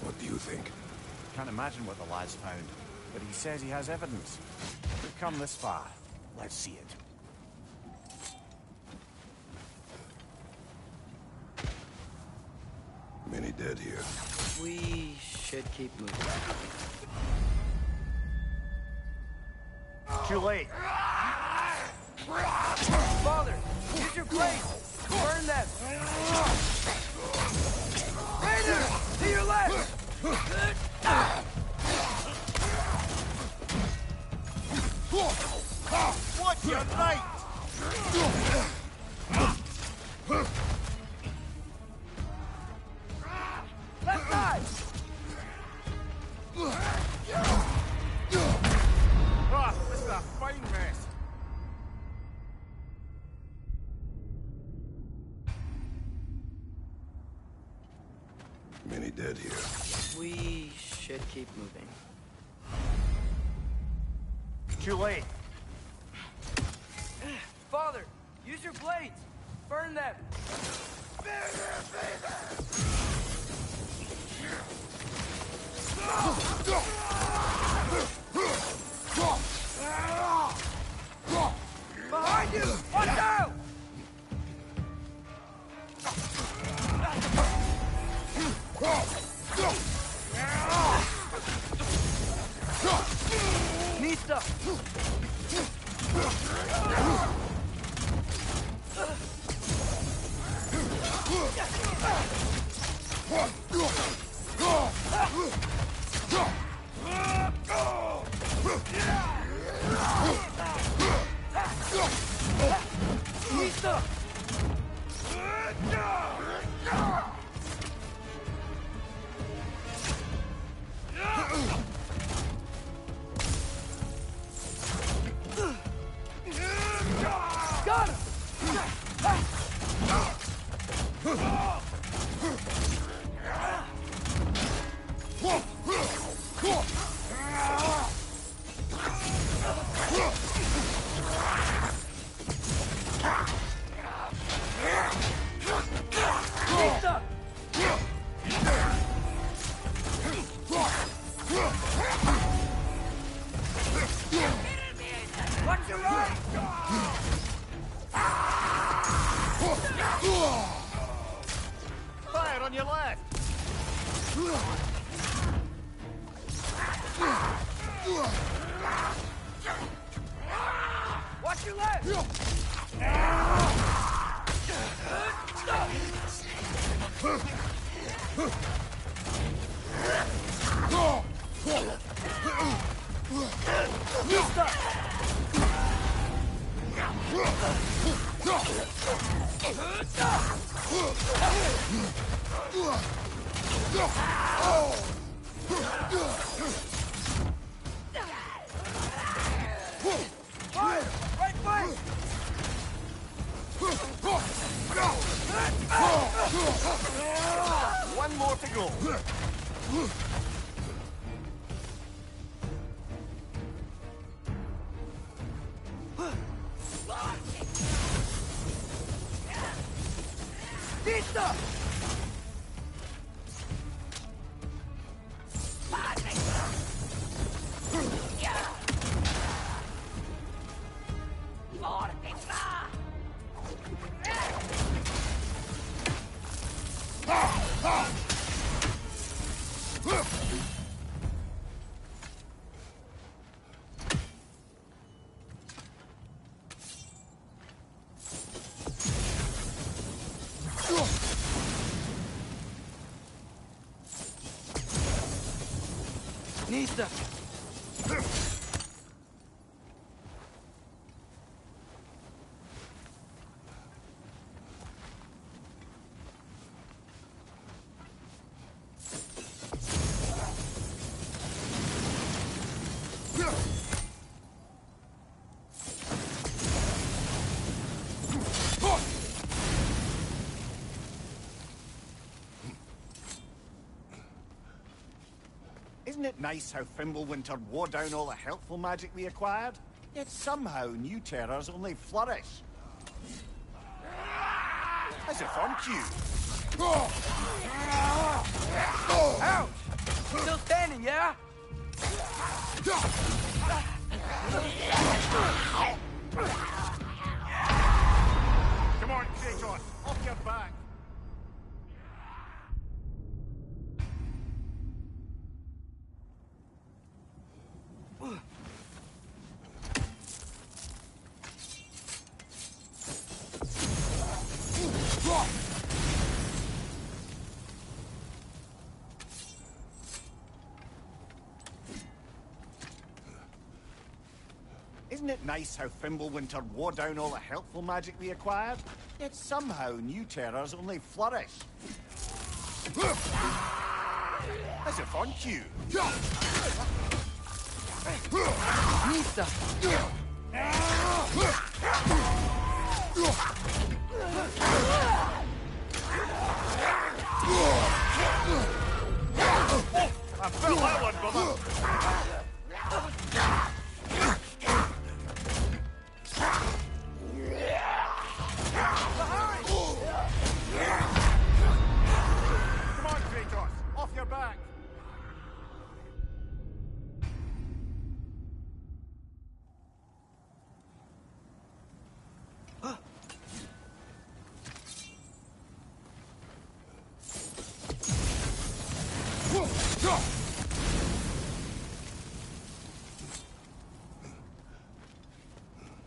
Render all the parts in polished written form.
What do you think? Can't imagine what the lad's found, but he says he has evidence. We've come this far. Let's see it. Many dead here. We should keep moving. Too late. Father, use your blades! Burn them! Raiders! To your left! What your knight? Left side! Ah, this is a fine mess. Many dead here. We should keep moving. Too late. Father, use your blades! Burn them! Behind you! Watch out! Nista! Nista! Got him! Watch your right! Fire on your left. Watch your left! Nista! Fire! Right flank! One more to go. Nista! Nista! Isn't it nice how Fimbulwinter wore down all the helpful magic we acquired? Yet somehow new terrors only flourish. As if on cue. Ouch! Still standing, yeah? Come on, Kratos, off your back. Isn't it nice how Fimbulwinter wore down all the helpful magic we acquired? Yet somehow new terrors only flourish. As if on cue. Nista! I felt that one, brother. Come on, Kratos, off your back.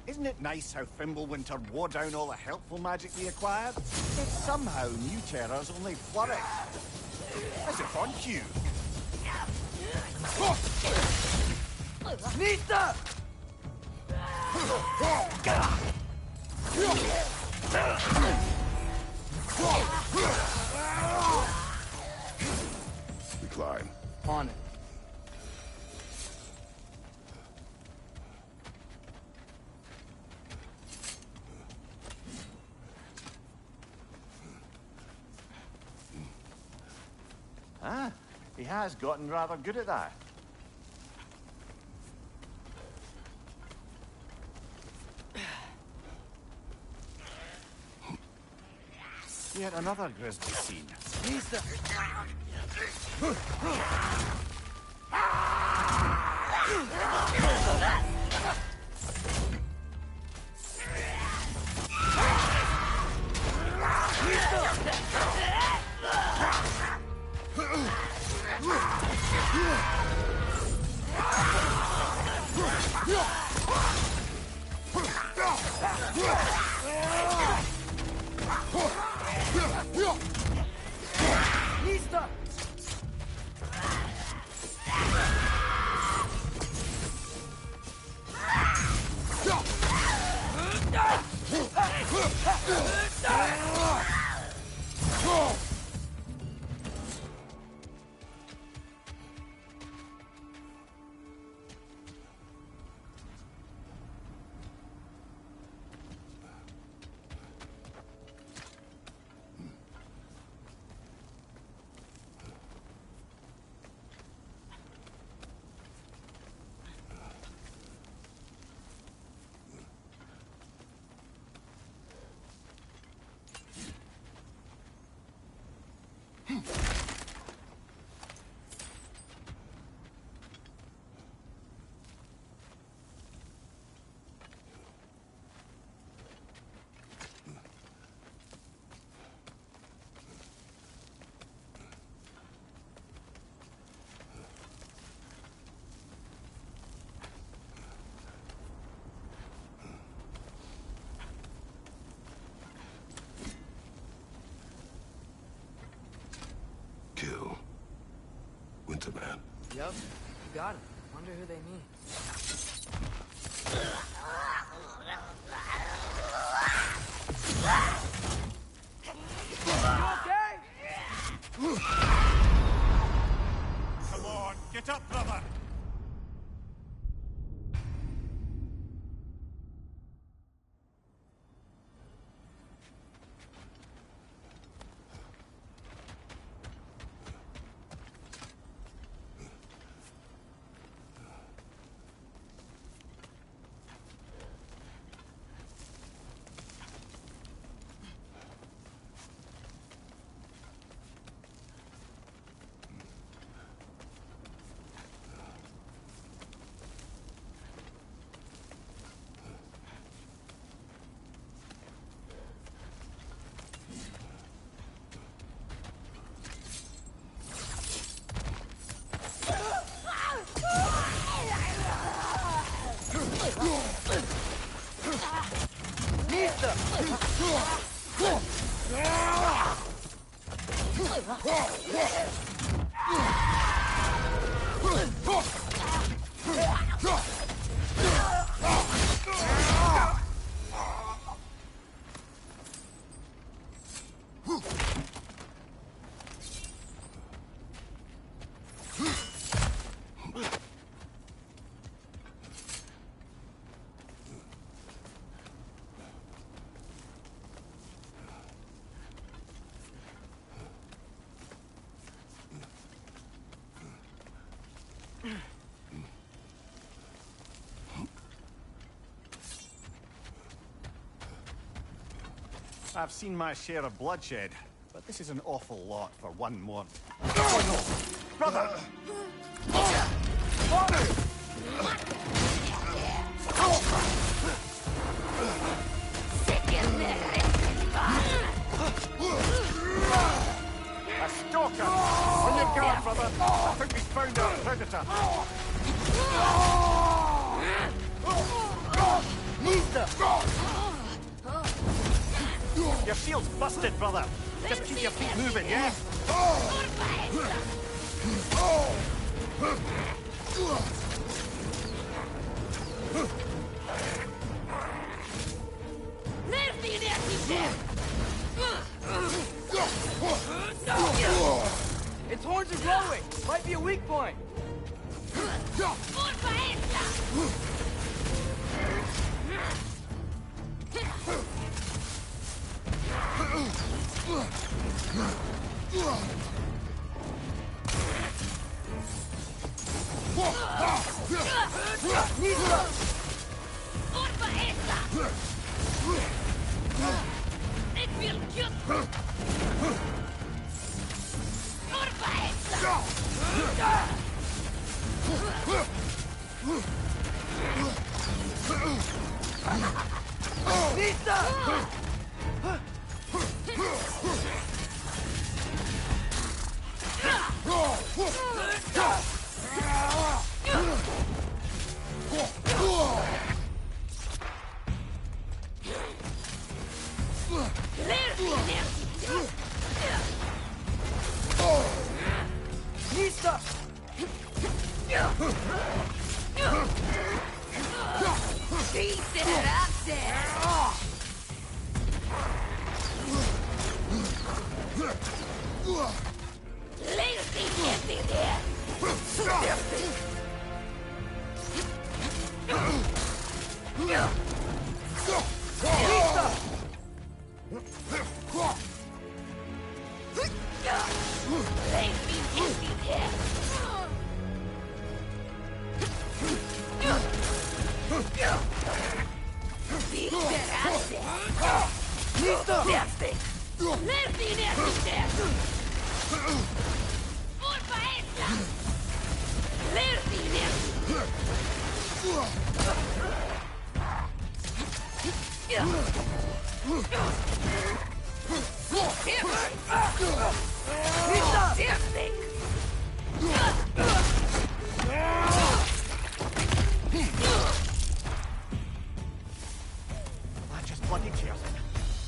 Isn't it nice how Fimbulwinter wore down all the helpful magic we acquired? Yet somehow new terrors only flourish. As if on cue. Nista! We climb. On it. Ah, he has gotten rather good at that. Yet another grisly scene. Nista! Nista! Kill. Winterman. Yep. got him. Wonder who they mean. You okay? Come on, get up, brother! I've seen my share of bloodshed, but this is an awful lot for one more. Oh, no. Brother! Father! A stalker! On your guard, brother! I think we found our predator! Your shield's busted, brother! Just keep your feet moving, yeah? Its horns are glowing! Might be a weak point!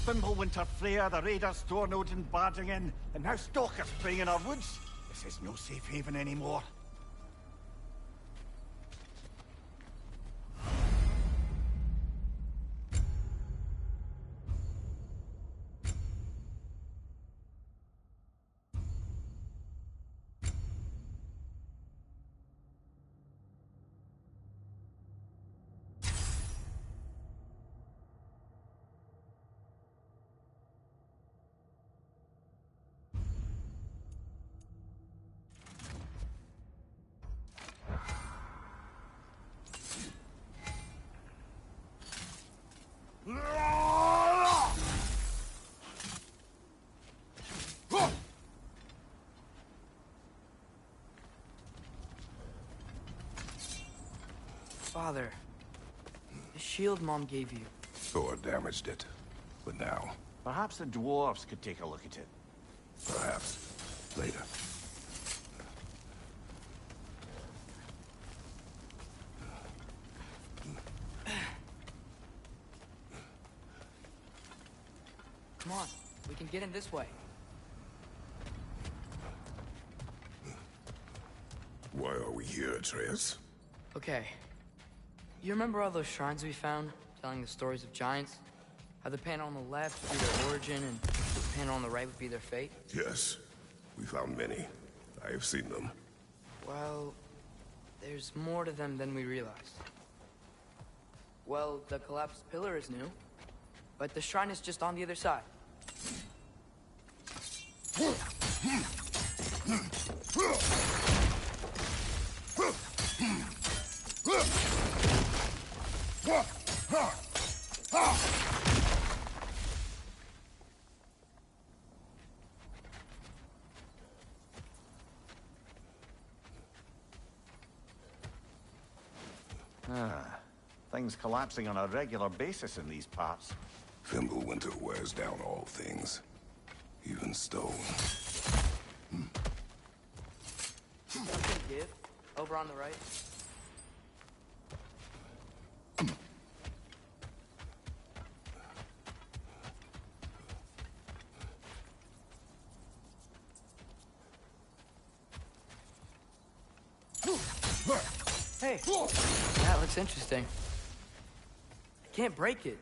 Fimbulwinter Freya, the raiders, Stornode and barging in, and now stalkers preying in our woods. This is no safe haven anymore. Father, the shield Mom gave you. Thor damaged it. But now, Perhaps the dwarves could take a look at it. perhaps, later. Come on, we can get in this way. Why are we here, Atreus? Okay. You remember all those shrines we found, telling the stories of giants? How the panel on the left would be their origin, and the panel on the right would be their fate? Yes. We found many. I have seen them. Well, there's more to them than we realized. Well, the collapsed pillar is new, but the shrine is just on the other side. Things collapsing on a regular basis in these parts. Fimbulwinter wears down all things. Even stone. Something give, over on the right. Hey, that looks interesting. I can't break it.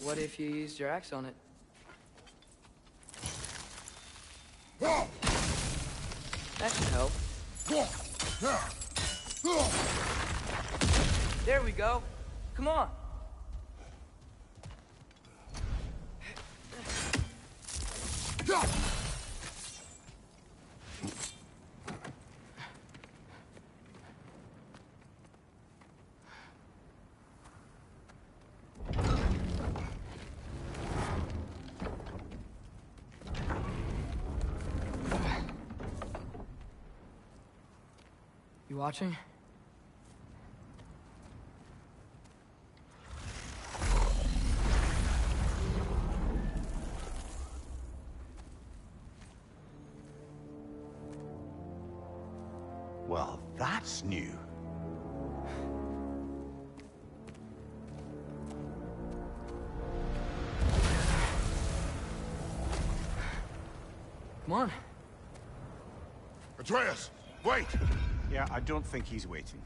What if you used your axe on it? That should help. There we go. Come on. You watching? Well, that's new. Come on. Atreus! Wait! Yeah, I don't think he's waiting.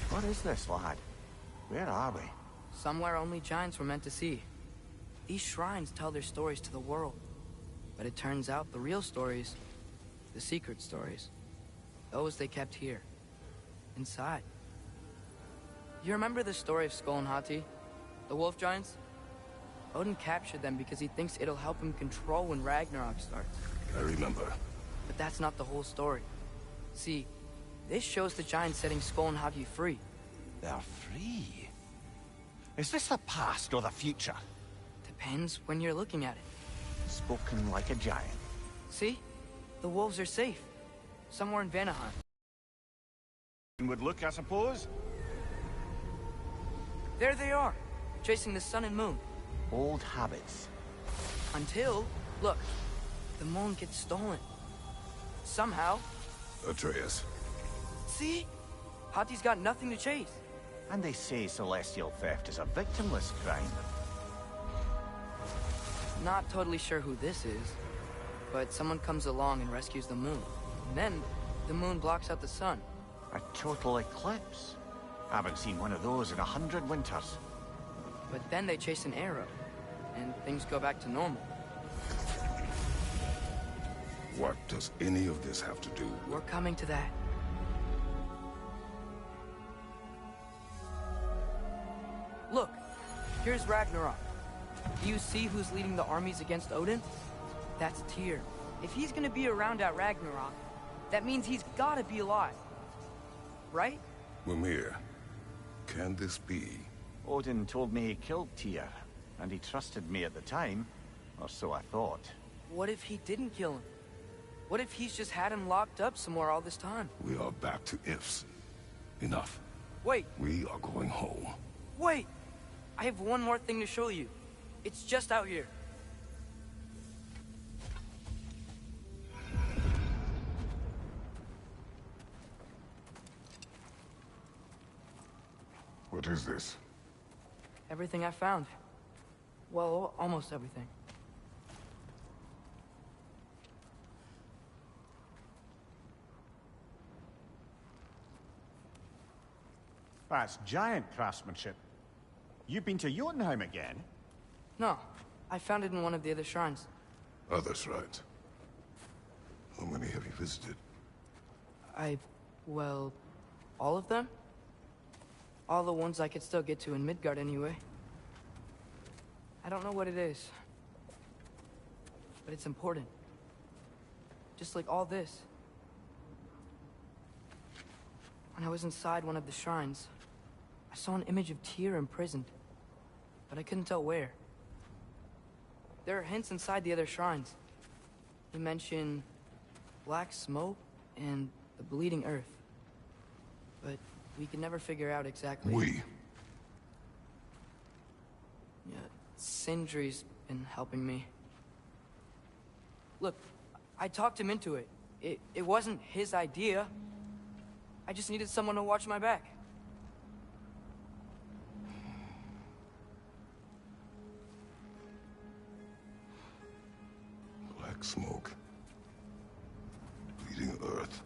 What is this, lad? Where are we? Somewhere only giants were meant to see. These shrines tell their stories to the world. But it turns out the real stories, the secret stories, those they kept here, inside. You remember the story of Skoll and Hati, the wolf giants? Odin captured them because he thinks it'll help him control when Ragnarok starts. I remember. But that's not the whole story. See, this shows the giants setting Skoll and Hati free. They're free. Is this the past or the future? Depends when you're looking at it. Spoken like a giant. See? The wolves are safe. Somewhere in Vanaheim. Would look, I suppose? There they are, chasing the sun and moon. Old habits. Until, look, the moon gets stolen. Somehow. Atreus. See? Hati's got nothing to chase. And they say celestial theft is a victimless crime. Not totally sure who this is, but someone comes along and rescues the moon. And then, the moon blocks out the sun. A total eclipse. Haven't seen one of those in 100 winters. But then they chase an arrow, and things go back to normal. What does any of this have to do with... We're coming to that. Look, here's Ragnarok. Do you see who's leading the armies against Odin? That's Tyr, If he's gonna be around at Ragnarok, that means he's gotta be alive. Right? Mimir, can this be? Odin told me he killed Tyr, and he trusted me at the time, or so I thought. What if he didn't kill him? What if he's just had him locked up somewhere all this time? We are back to ifs. Enough. Wait, We are going home. wait! I have one more thing to show you. It's just out here. What is this? Everything I found. Well, almost everything. That's giant craftsmanship. You've been to Jotunheim again? No, I found it in one of the other shrines. Others, right? How many have you visited? Well, all of them? All the ones I could still get to in Midgard anyway. I don't know what it is, but it's important. Just like all this. When I was inside one of the shrines, I saw an image of Tyr imprisoned, but I couldn't tell where. There are hints inside the other shrines. They mention black smoke and the bleeding earth. But we can never figure out exactly... We. Yeah, Sindri's been helping me. Look, I talked him into it. It wasn't his idea. I just needed someone to watch my back. Black smoke. Bleeding earth.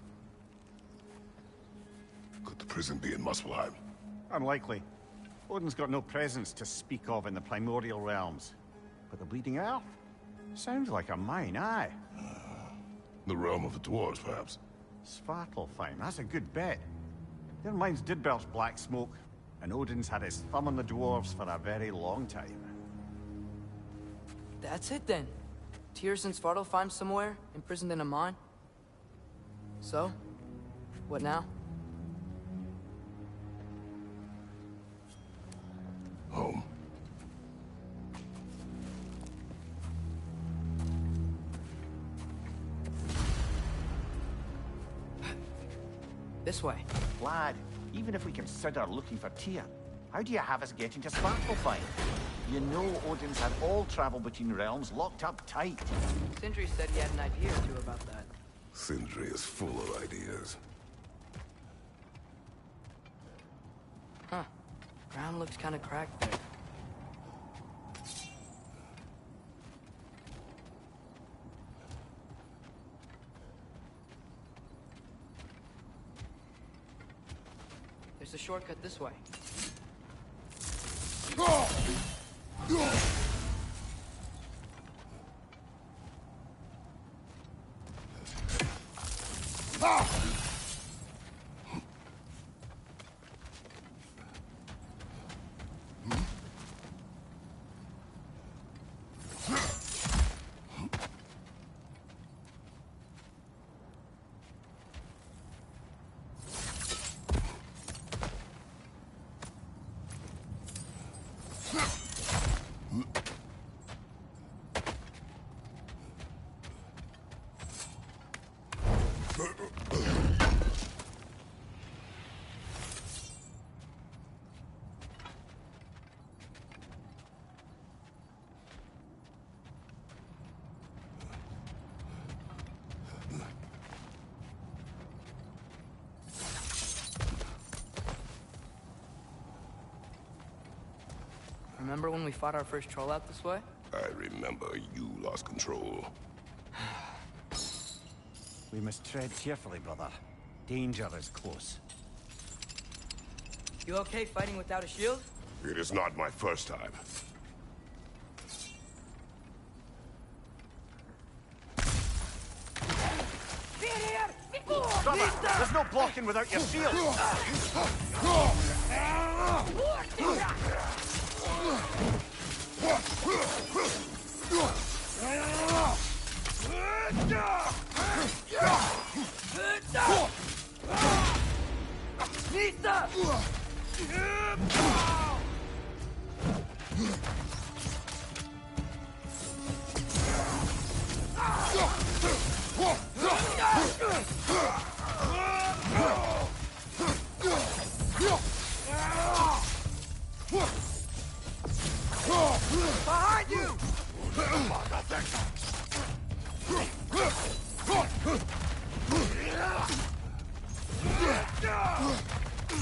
Could the prison be in Muspelheim? Unlikely. Odin's got no presence to speak of in the primordial realms. But the Bleeding Earth? Sounds like a mine, aye. The realm of the dwarves, perhaps. Svartalfheim, that's a good bet. Their mines did belch black smoke, and Odin's had his thumb on the dwarves for a very long time. That's it then. Tyr's in Svartalfheim somewhere, imprisoned in a mine. So, what now? Home. This way. Lad, even if we consider looking for Tyr, how do you have us getting to Svartalfheim? You know Odin's had all travel between realms locked up tight. Sindri said he had an idea or two about that. Sindri is full of ideas. Huh. Ground looks kind of cracked there. There's a shortcut this way. Remember when we fought our first troll out this way? I remember you lost control. We must tread carefully, brother. Danger is close. You okay fighting without a shield? It is not my first time. Brother, there's no blocking without your shield! Nista! Behind you!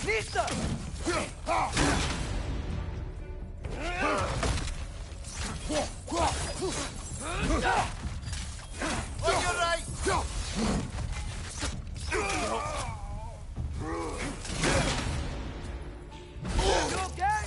Nista! On your right! You okay?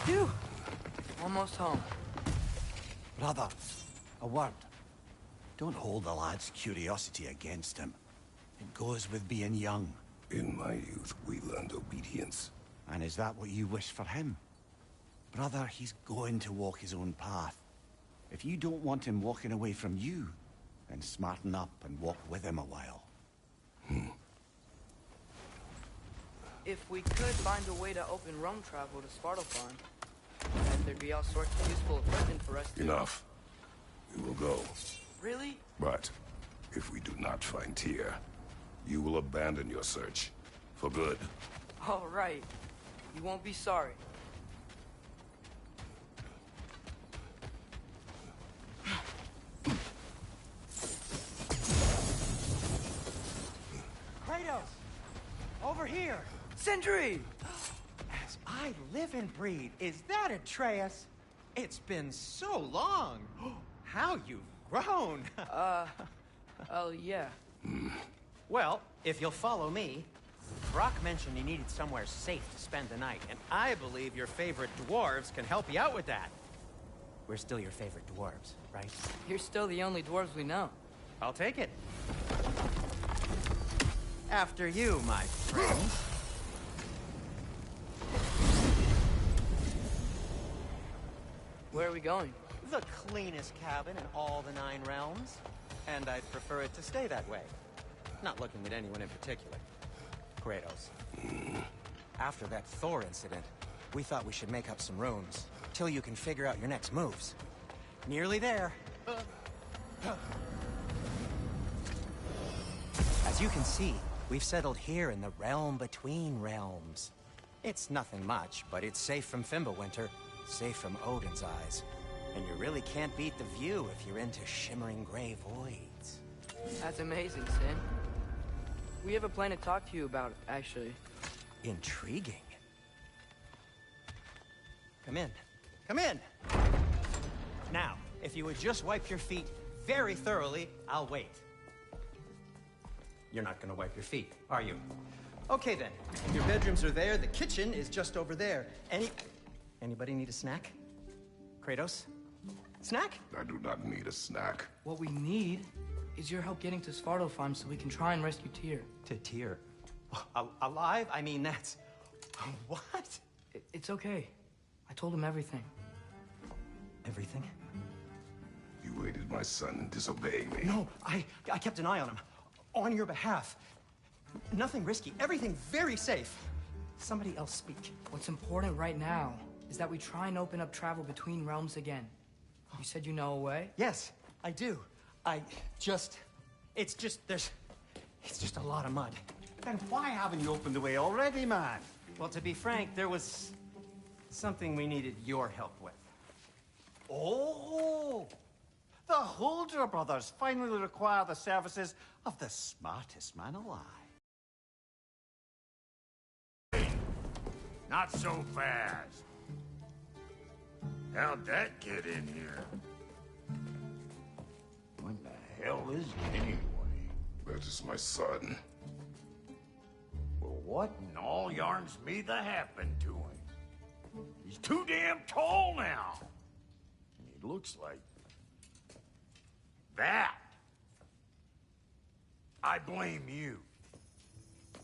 Phew. Almost home. Brother, a word. Don't hold the lad's curiosity against him. It goes with being young. In my youth, we learned obedience. And is that what you wish for him? Brother, he's going to walk his own path. If you don't want him walking away from you, then smarten up and walk with him a while. If we could find a way to open roam travel to Svartalfheim, then there'd be all sorts of useful equipment for us to... Enough. We will go. Really? But if we do not find Tyr, you will abandon your search. For good. All right. You won't be sorry. Kratos! Over here! Sindri! As I live and breathe, is that Atreus? It's been so long! How you've grown! Oh, yeah. Well, if you'll follow me, Brock mentioned he needed somewhere safe to spend the night, and I believe your favorite dwarves can help you out with that. We're still your favorite dwarves, right? You're still the only dwarves we know. I'll take it. After you, my friend. Where are we going? The cleanest cabin in all the 9 realms. And I'd prefer it to stay that way. Not looking at anyone in particular. Kratos. After that Thor incident, we thought we should make up some rooms, till you can figure out your next moves. Nearly there. As you can see, we've settled here in the realm between realms. It's nothing much, but it's safe from Fimbulwinter, safe from Odin's eyes. And you really can't beat the view if you're into shimmering gray voids. That's amazing, Sin. We have a plan to talk to you about, actually. Intriguing. Come in. Come in! Now, if you would just wipe your feet very thoroughly, I'll wait. You're not gonna wipe your feet, are you? Okay then. Your bedrooms are there, the kitchen is just over there. Anybody need a snack? Kratos? Snack? I do not need a snack. What we need is your help getting to Svartalfheim so we can try and rescue Tyr. To Tyr. Alive? I mean, that's... What? It's okay. I told him everything. Everything? You aided my son in disobeying me. No, I kept an eye on him. On your behalf. Nothing risky. Everything very safe. Somebody else speak. What's important right now is that we try and open up travel between realms again. You said you know a way? Yes, I do. It's just a lot of mud. Then why haven't you opened the way already, man? Well, to be frank, there was something we needed your help with. Oh! The Huldra brothers finally require the services of the smartest man alive. Not so fast. How'd that get in here? What the hell is it anyway? That is my son. Well, what in all Tall yarns me the happened to him. He's too damn tall now. And it looks like that. I blame you.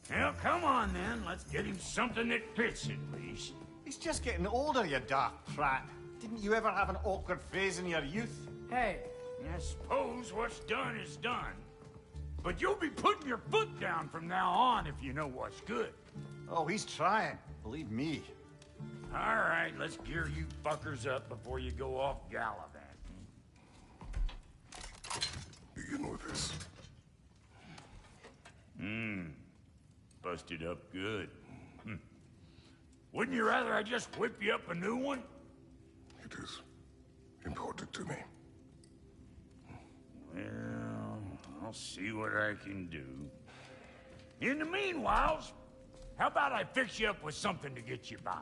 Well, come on then. Let's get him something that fits at least. He's just getting older, you dark prat. Didn't you ever have an awkward phase in your youth? Hey, I suppose what's done is done. But you'll be putting your foot down from now on if you know what's good. Oh, he's trying. Believe me. All right, let's gear you fuckers up before you go off gallivanting. Begin with this. Busted up good. Wouldn't you rather I just whip you up a new one? It is important to me. Well, I'll see what I can do. In the meanwhile, how about I fix you up with something to get you by?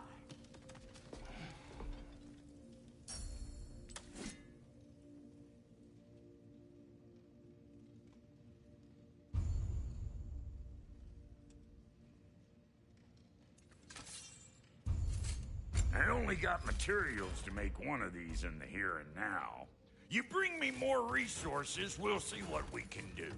I only got materials to make one of these in the here and now. You bring me more resources, we'll see what we can do.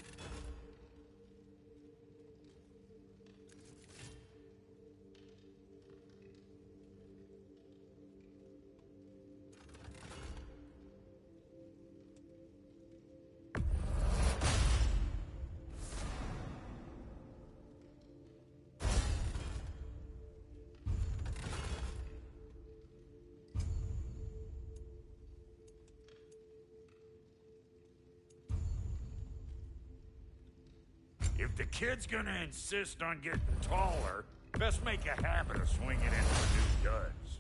If the kid's gonna insist on getting taller, best make a habit of swinging into the new duds.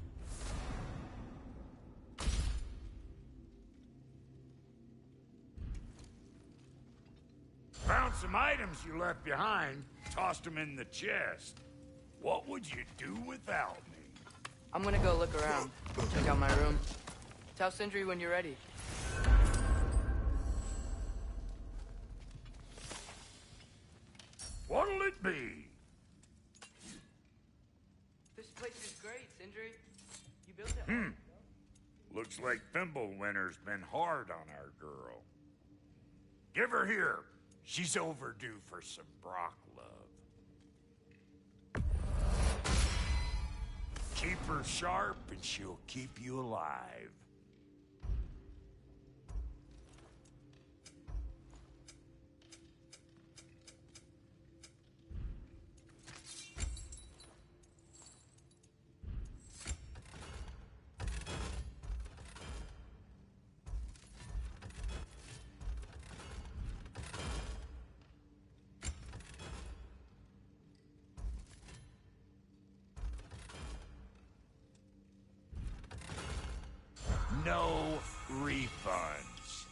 Found some items you left behind, tossed them in the chest. What would you do without me? I'm gonna go look around. Check out my room. Tell Sindri when you're ready. What'll it be? This place is great, Sindri. You built it. Looks like Fimbulwinter's been hard on our girl. Give her here. She's overdue for some Brock love. Keep her sharp and she'll keep you alive. No refunds.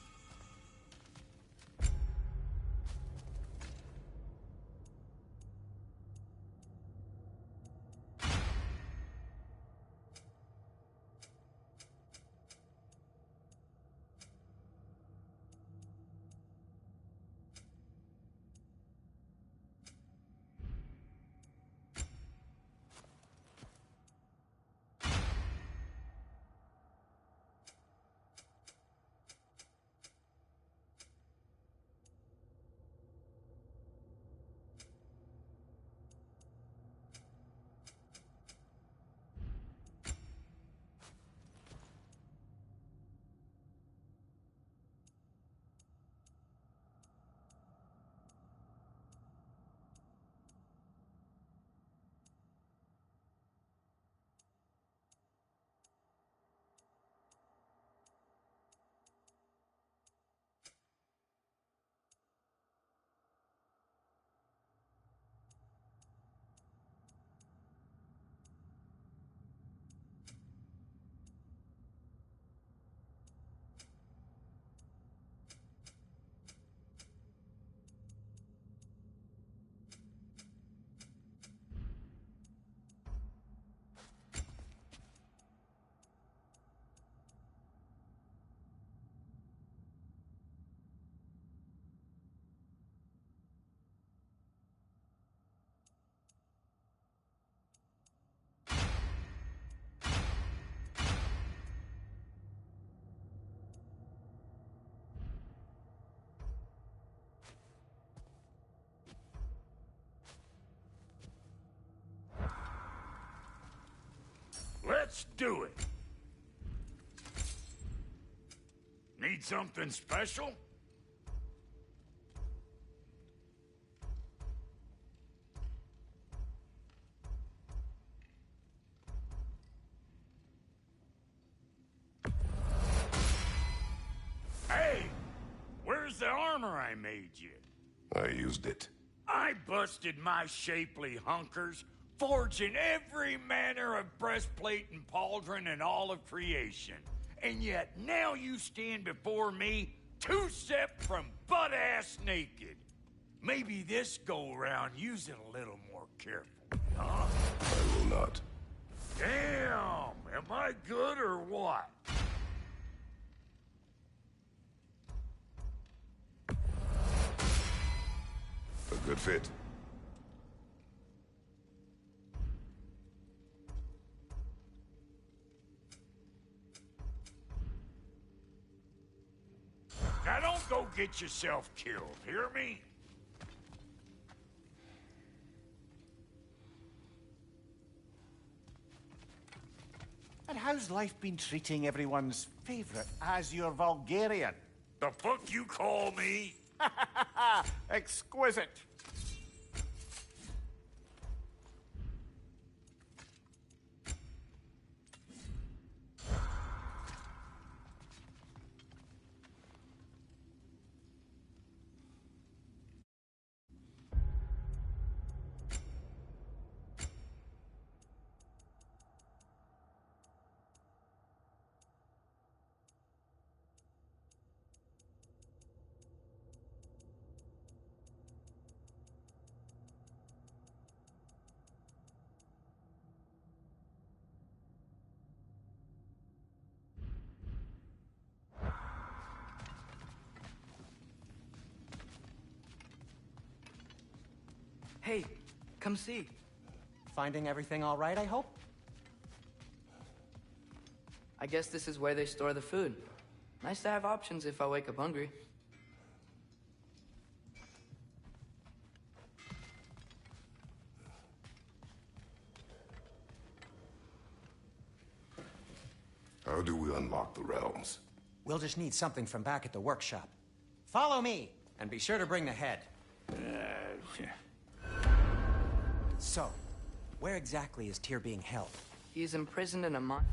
let's do it. Need something special? Hey! Where's the armor I made you? I used it. I busted my shapely hunkers, forging every manner of breastplate and pauldron in all of creation. And yet now you stand before me, two-step from butt-ass naked. Maybe this go-round use it a little more careful, huh? I will not. Damn! Am I good or what? A good fit. Now don't go get yourself killed, hear me? And how's life been treating everyone's favorite Azure Vulgarian? The fuck you call me? Exquisite. Hey, come see. Finding everything all right, I hope? I guess this is where they store the food. Nice to have options if I wake up hungry. How do we unlock the realms? We'll just need something from back at the workshop. Follow me, and be sure to bring the head. So, where exactly is Tyr being held? He is imprisoned in a mine.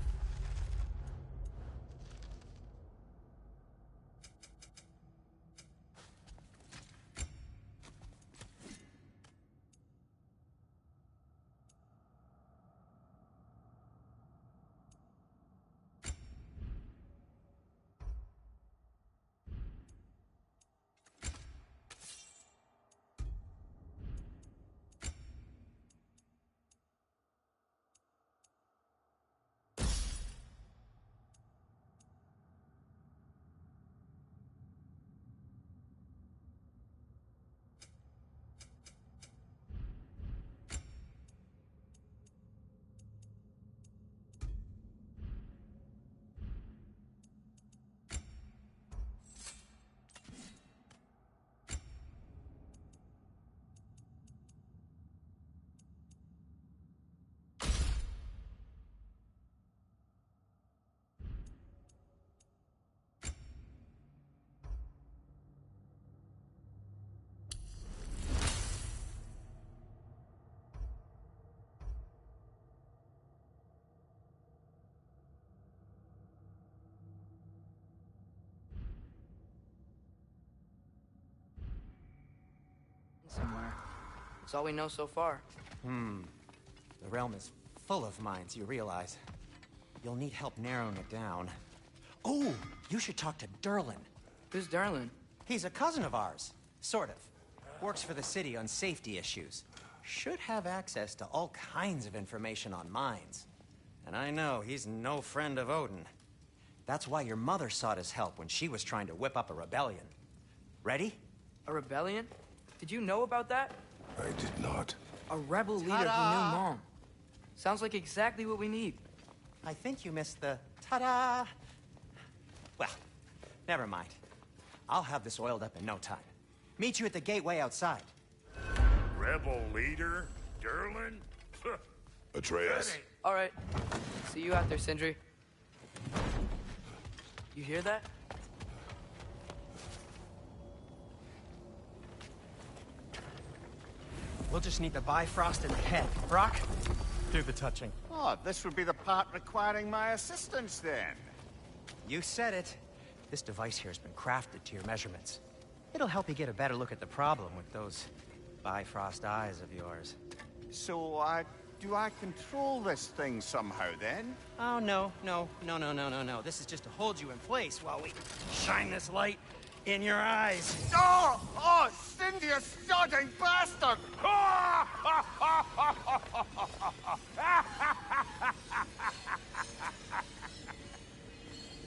Somewhere. That's all we know so far. The realm is full of mines, you realize. You'll need help narrowing it down. Oh, you should talk to Durlin. Who's Darlin? He's a cousin of ours. Sort of. Works for the city on safety issues. Should have access to all kinds of information on mines. And I know he's no friend of Odin. That's why your mother sought his help when she was trying to whip up a rebellion. Ready? A rebellion? Did you know about that? I did not. A rebel leader who knew Mom. Sounds like exactly what we need. I think you missed the ta-da. Well, never mind. I'll have this oiled up in no time. Meet you at the gateway outside. Rebel leader? Durlin? Atreus, That ain't- All right. See you out there, Sindri. You hear that? We'll just need the Bifrost in the head. Brock, do the touching. Oh, this would be the part requiring my assistance, then. You said it. This device here has been crafted to your measurements. It'll help you get a better look at the problem with those Bifrost eyes of yours. So, do I control this thing somehow, then? Oh, no. This is just to hold you in place while we shine this light in your eyes. Oh, Cindy, you sodding bastard!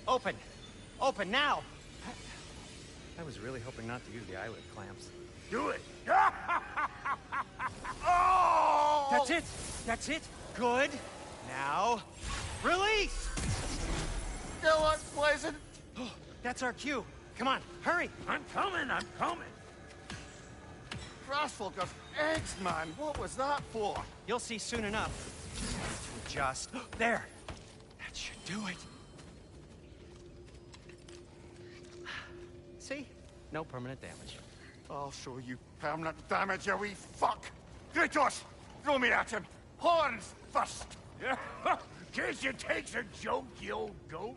Open! Open now! I was really hoping not to use the eyelid clamps. Do it. Oh! That's it! That's it! Good! Now, release! Still unpleasant. That's our cue. Come on, hurry! I'm coming. Frostfolk of eggs, man. What was that for? You'll see soon enough. Just... there! That should do it. See? No permanent damage. I'll show you permanent damage, you wee fuck! Kratos! Throw me at him! Horns first! Guess it takes a joke, you old goat.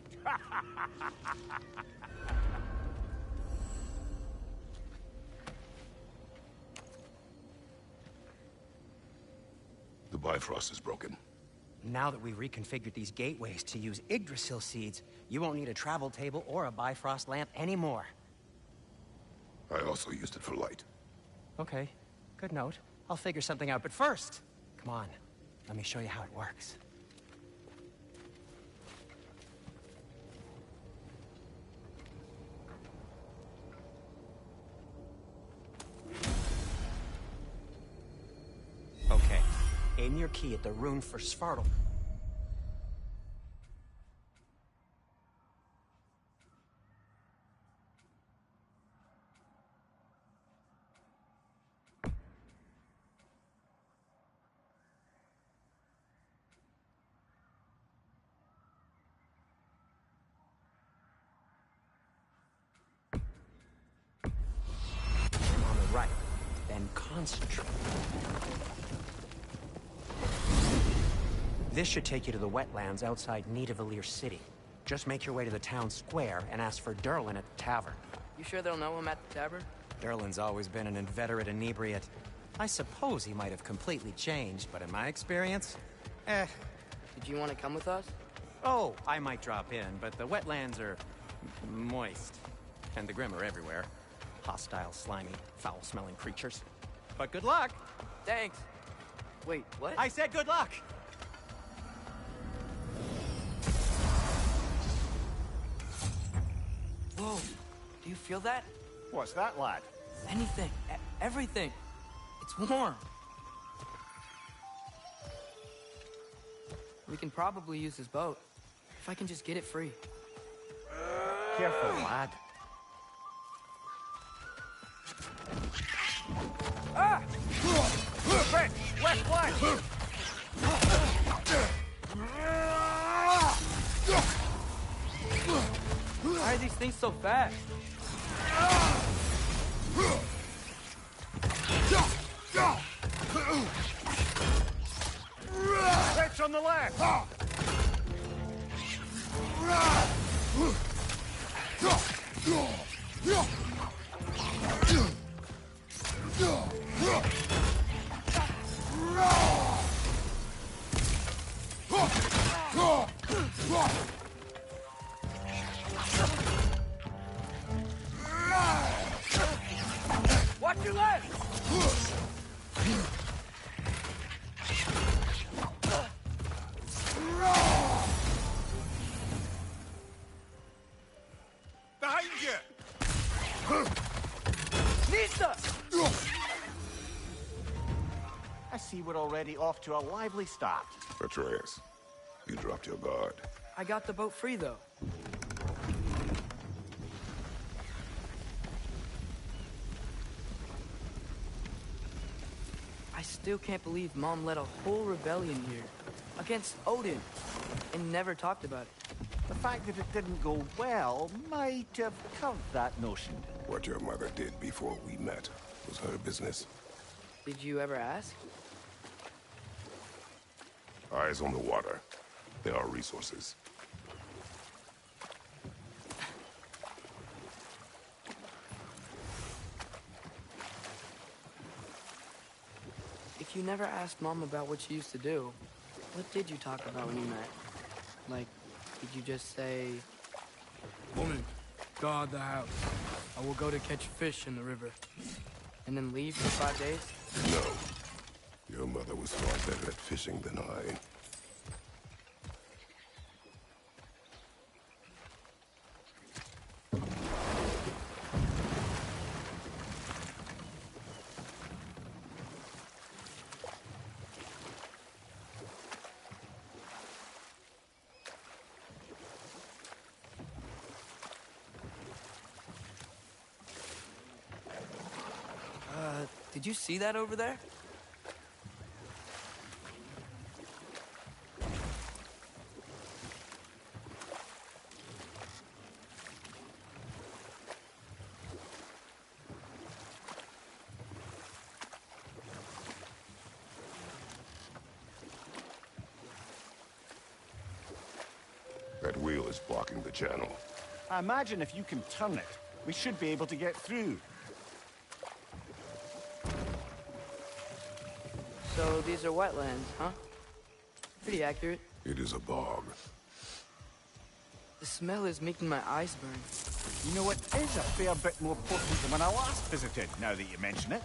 The Bifrost is broken. Now that we've reconfigured these gateways to use Yggdrasil seeds, you won't need a travel table or a Bifrost lamp anymore. I also used it for light. Okay, good note. I'll figure something out, but first, come on, let me show you how it works. Okay, aim your key at the rune for Svartalf. On the right, then concentrate. This should take you to the wetlands outside Nidavellir City. Just make your way to the town square and ask for Durlin at the tavern. You sure they'll know him at the tavern? Durlin's always been an inveterate inebriate. I suppose he might have completely changed, but in my experience, Did you want to come with us? Oh, I might drop in, but the wetlands are moist. And the Grim are everywhere. Hostile, slimy, foul-smelling creatures. But good luck! Thanks. Wait, what? I said good luck! Whoa. Do you feel that? What's that, lad? Anything. Everything. It's warm. We can probably use this boat. If I can just get it free. Careful, lad. Ah! French, left flank! Why are these things so fast? French on the left! Watch your left! Behind you! Nista! I see we're already off to a lively start. Atreus, you dropped your guard. I got the boat free, though. I still can't believe Mom led a whole rebellion here. against Odin, and never talked about it. The fact that it didn't go well might have curbed that notion. What your mother did before we met was her business. Did you ever ask? Eyes on the water. There are resources. If you never asked Mom about what she used to do, what did you talk about when you met? Like, did you just say... Woman, guard the house. I will go to catch fish in the river. And then leave for 5 days? No. Your mother was far better at fishing than I. Did you see that over there? That wheel is blocking the channel. I imagine if you can turn it, we should be able to get through. So these are wetlands, huh? Pretty accurate. It is a bog. The smell is making my eyes burn. You know, it is a fair bit more potent than when I last visited, now that you mention it.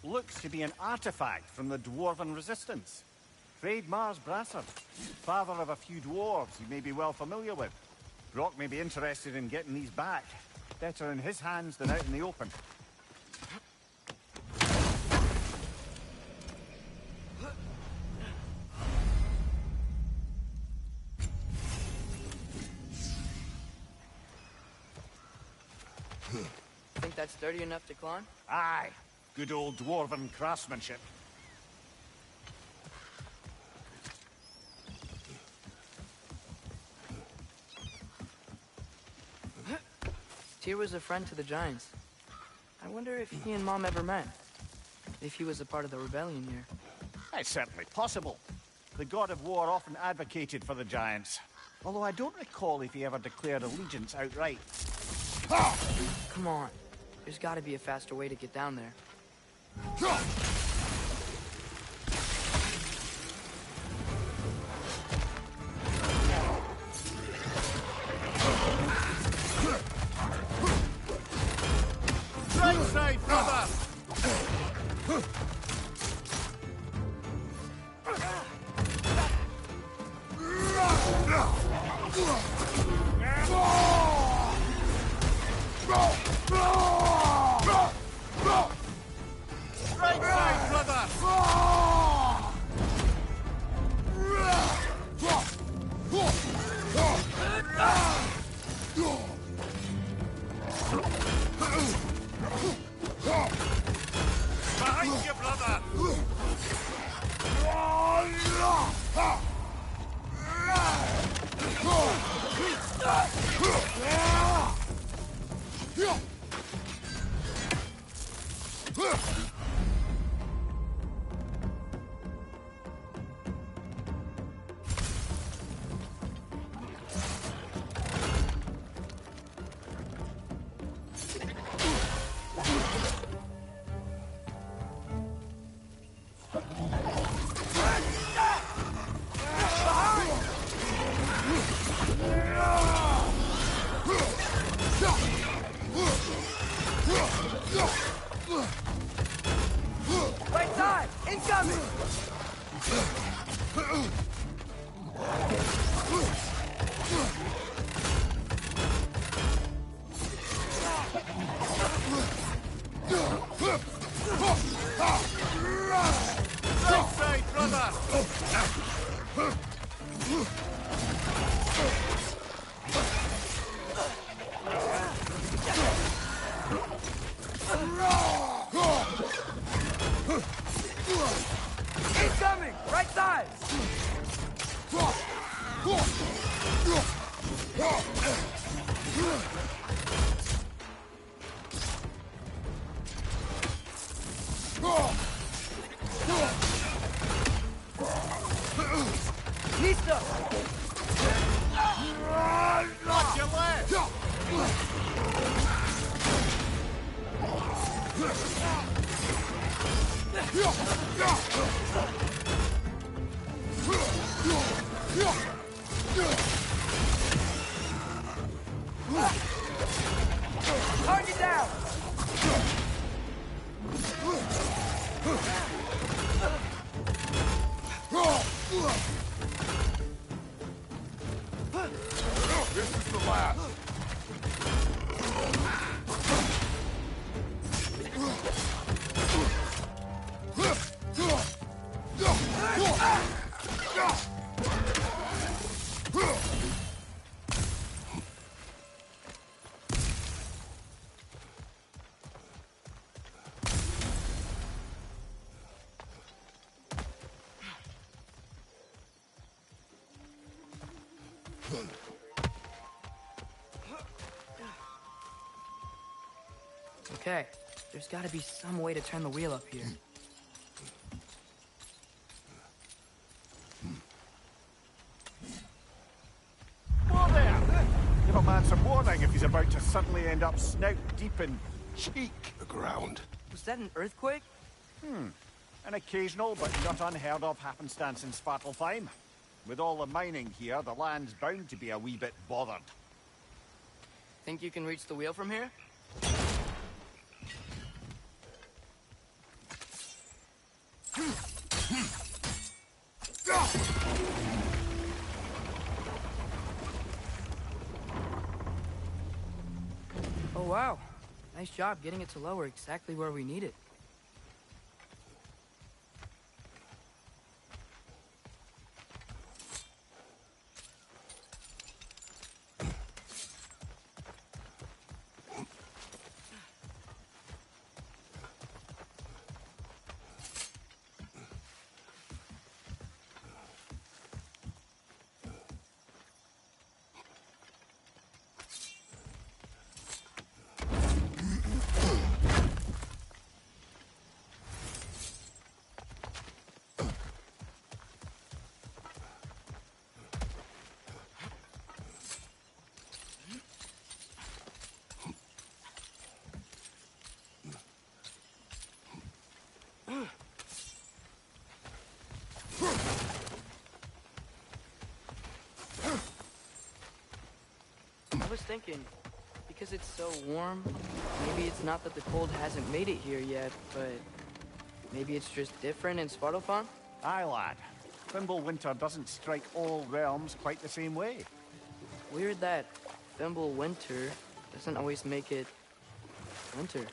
Looks to be an artifact from the Dwarven Resistance. Hreidmar's Brassard, father of a few dwarves you may be well familiar with. Brock may be interested in getting these back. Better in his hands than out in the open. Think that's sturdy enough to climb? Aye. Good old Dwarven craftsmanship. Tyr was a friend to the Giants. I wonder if he and Mom ever met. If he was a part of the rebellion here. It's certainly possible. The god of war often advocated for the Giants. Although I don't recall if he ever declared allegiance outright. Come on. There's gotta be a faster way to get down there. Right side, brother! Right side, brother! Behind you, brother! Right side! Incoming! Right side, brother! Incoming! Right side! Listo! Watch your left! Target down! This is the last. Okay, there's gotta be some way to turn the wheel up here. Whoa there! Give a man some warning if he's about to suddenly end up snout deep in cheek. The ground. Was that an earthquake? An occasional but not unheard of happenstance in Svartalfheim. With all the mining here, the land's bound to be a wee bit bothered. Think you can reach the wheel from here? Oh wow, nice job getting it to lower exactly where we need it. I was thinking, because it's so warm, maybe it's not that the cold hasn't made it here yet, but maybe it's just different in Svartalfheim? Aye, lad. Fimbulwinter doesn't strike all realms quite the same way. Weird that Thimble Winter doesn't always make it winter.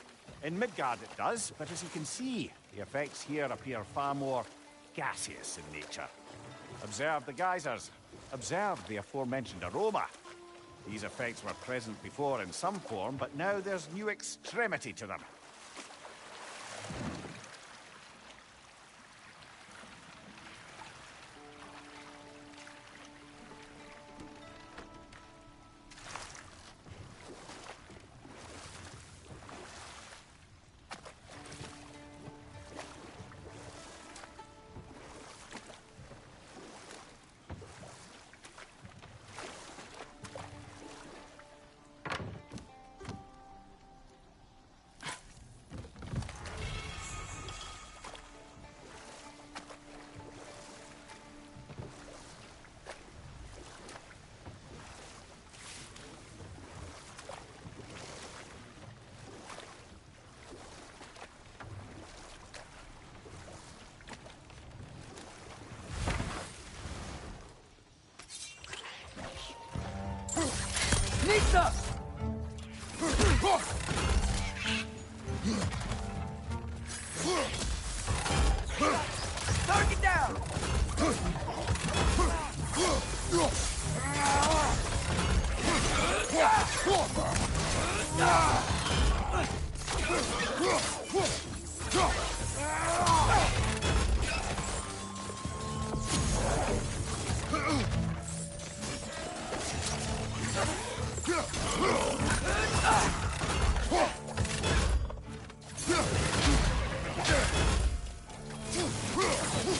In Midgard it does, but as you can see, the effects here appear far more gaseous in nature. Observe the geysers. Observe the aforementioned aroma. These effects were present before in some form, but now there's new extremity to them. Nisa! Target down!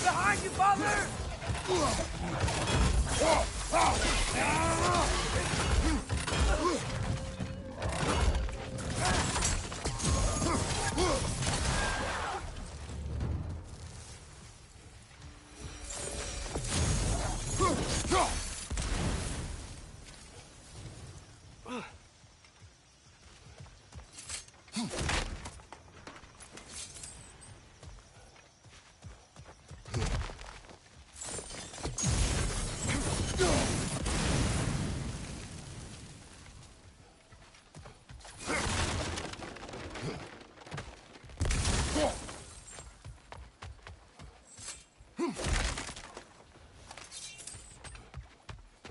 Behind you, father!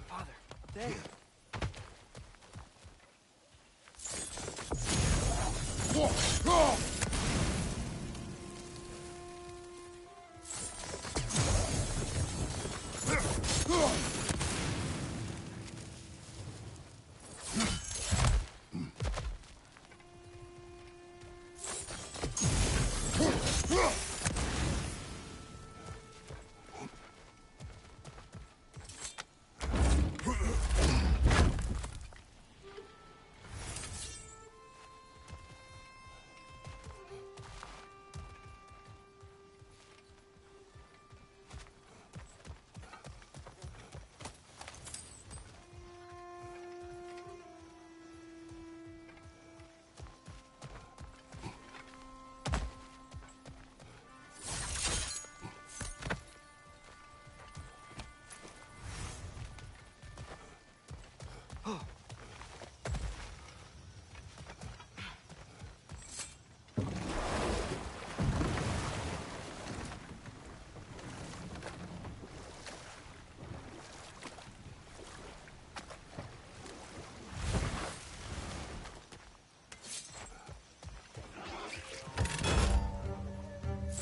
Father, up there.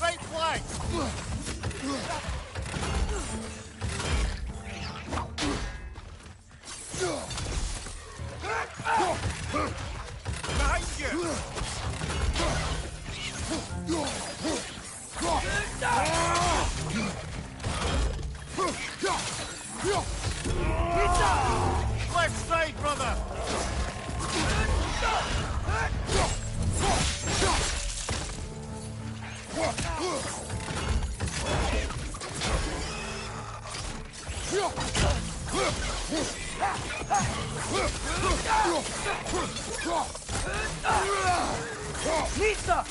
Right flank! Behind you! Left side, brother! Nisa!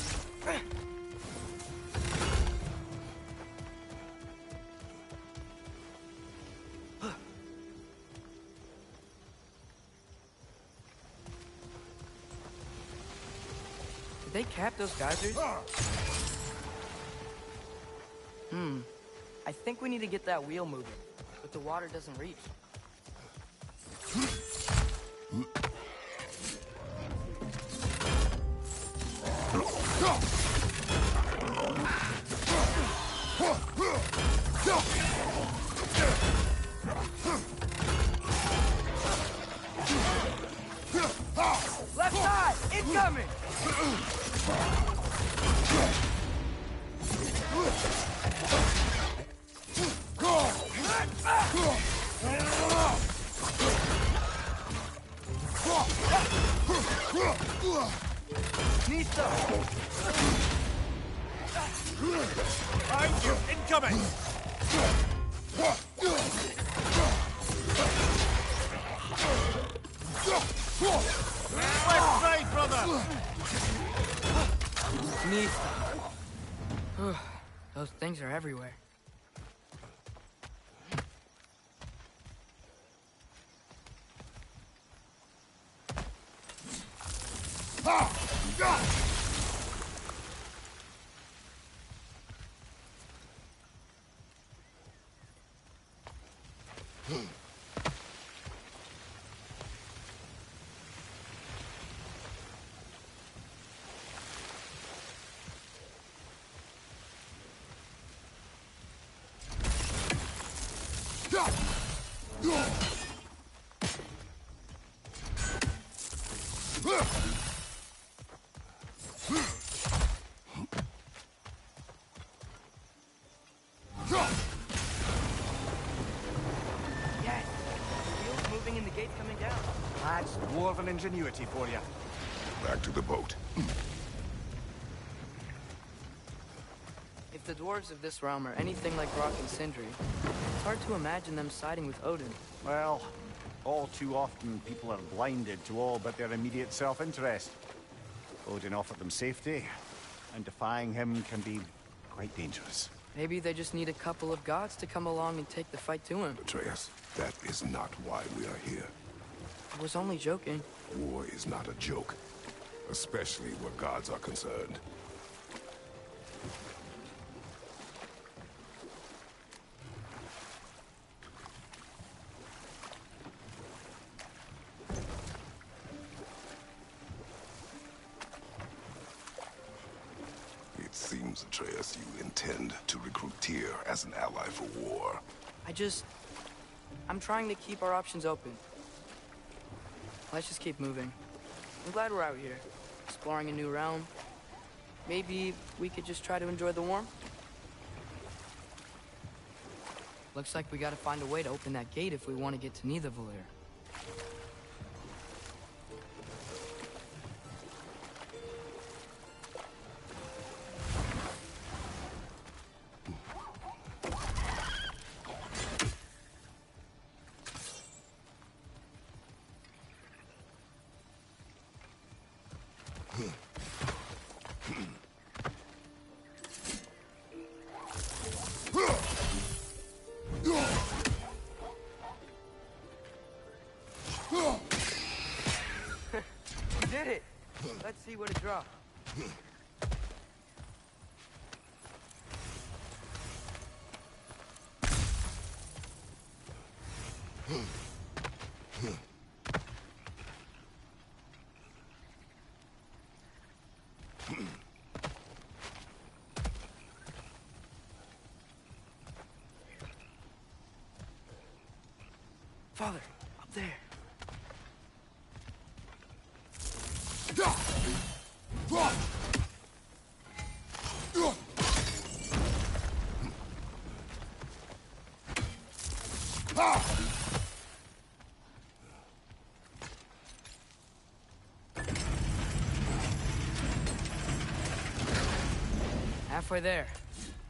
they cap those geysers? I think we need to get that wheel moving, but the water doesn't reach. Left side! Incoming! Nista! Behind you! Incoming! Left side, brother! Nista. Those things are everywhere. Yes! Wheels moving and the gate's coming down. That's dwarven ingenuity for you. Back to the boat. If the dwarves of this realm are anything like Rock and Sindri, it's hard to imagine them siding with Odin. Well, all too often people are blinded to all but their immediate self-interest. Odin offered them safety, and defying him can be quite dangerous. Maybe they just need a couple of gods to come along and take the fight to him. Atreus, that is not why we are here. I was only joking. War is not a joke, especially where gods are concerned. It seems, Atreus, you intend to recruit Tyr as an ally for war. I'm trying to keep our options open. Let's just keep moving. I'm glad we're out here, exploring a new realm. Maybe we could just try to enjoy the warmth? Looks like we gotta find a way to open that gate if we want to get to Nidavellir. We did it! Let's see what it dropped. Father, up there. Halfway there.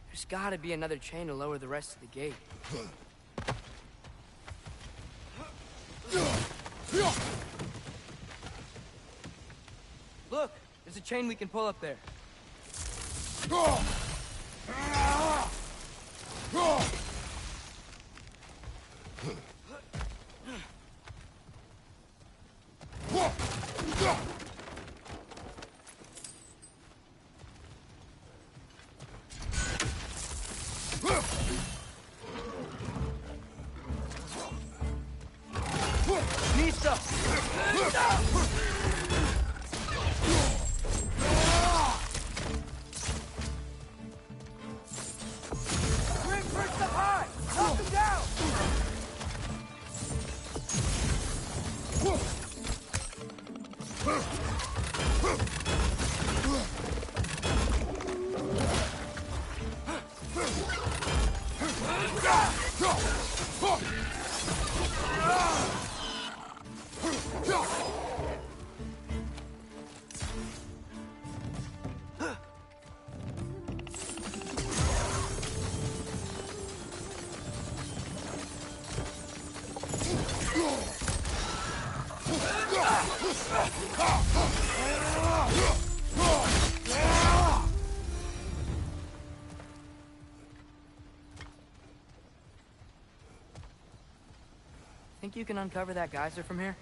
There's gotta be another chain to lower the rest of the gate. Look! There's a chain we can pull up there. Think you can uncover that geyser from here?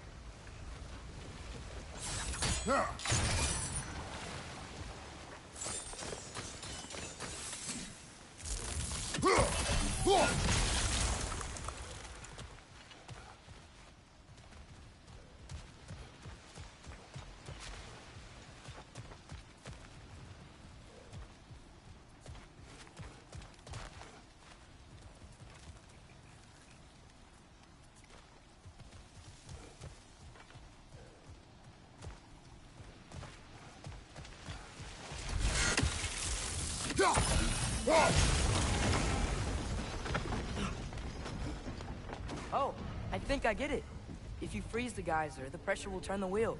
Oh, I think I get it. If you freeze the geyser, the pressure will turn the wheel.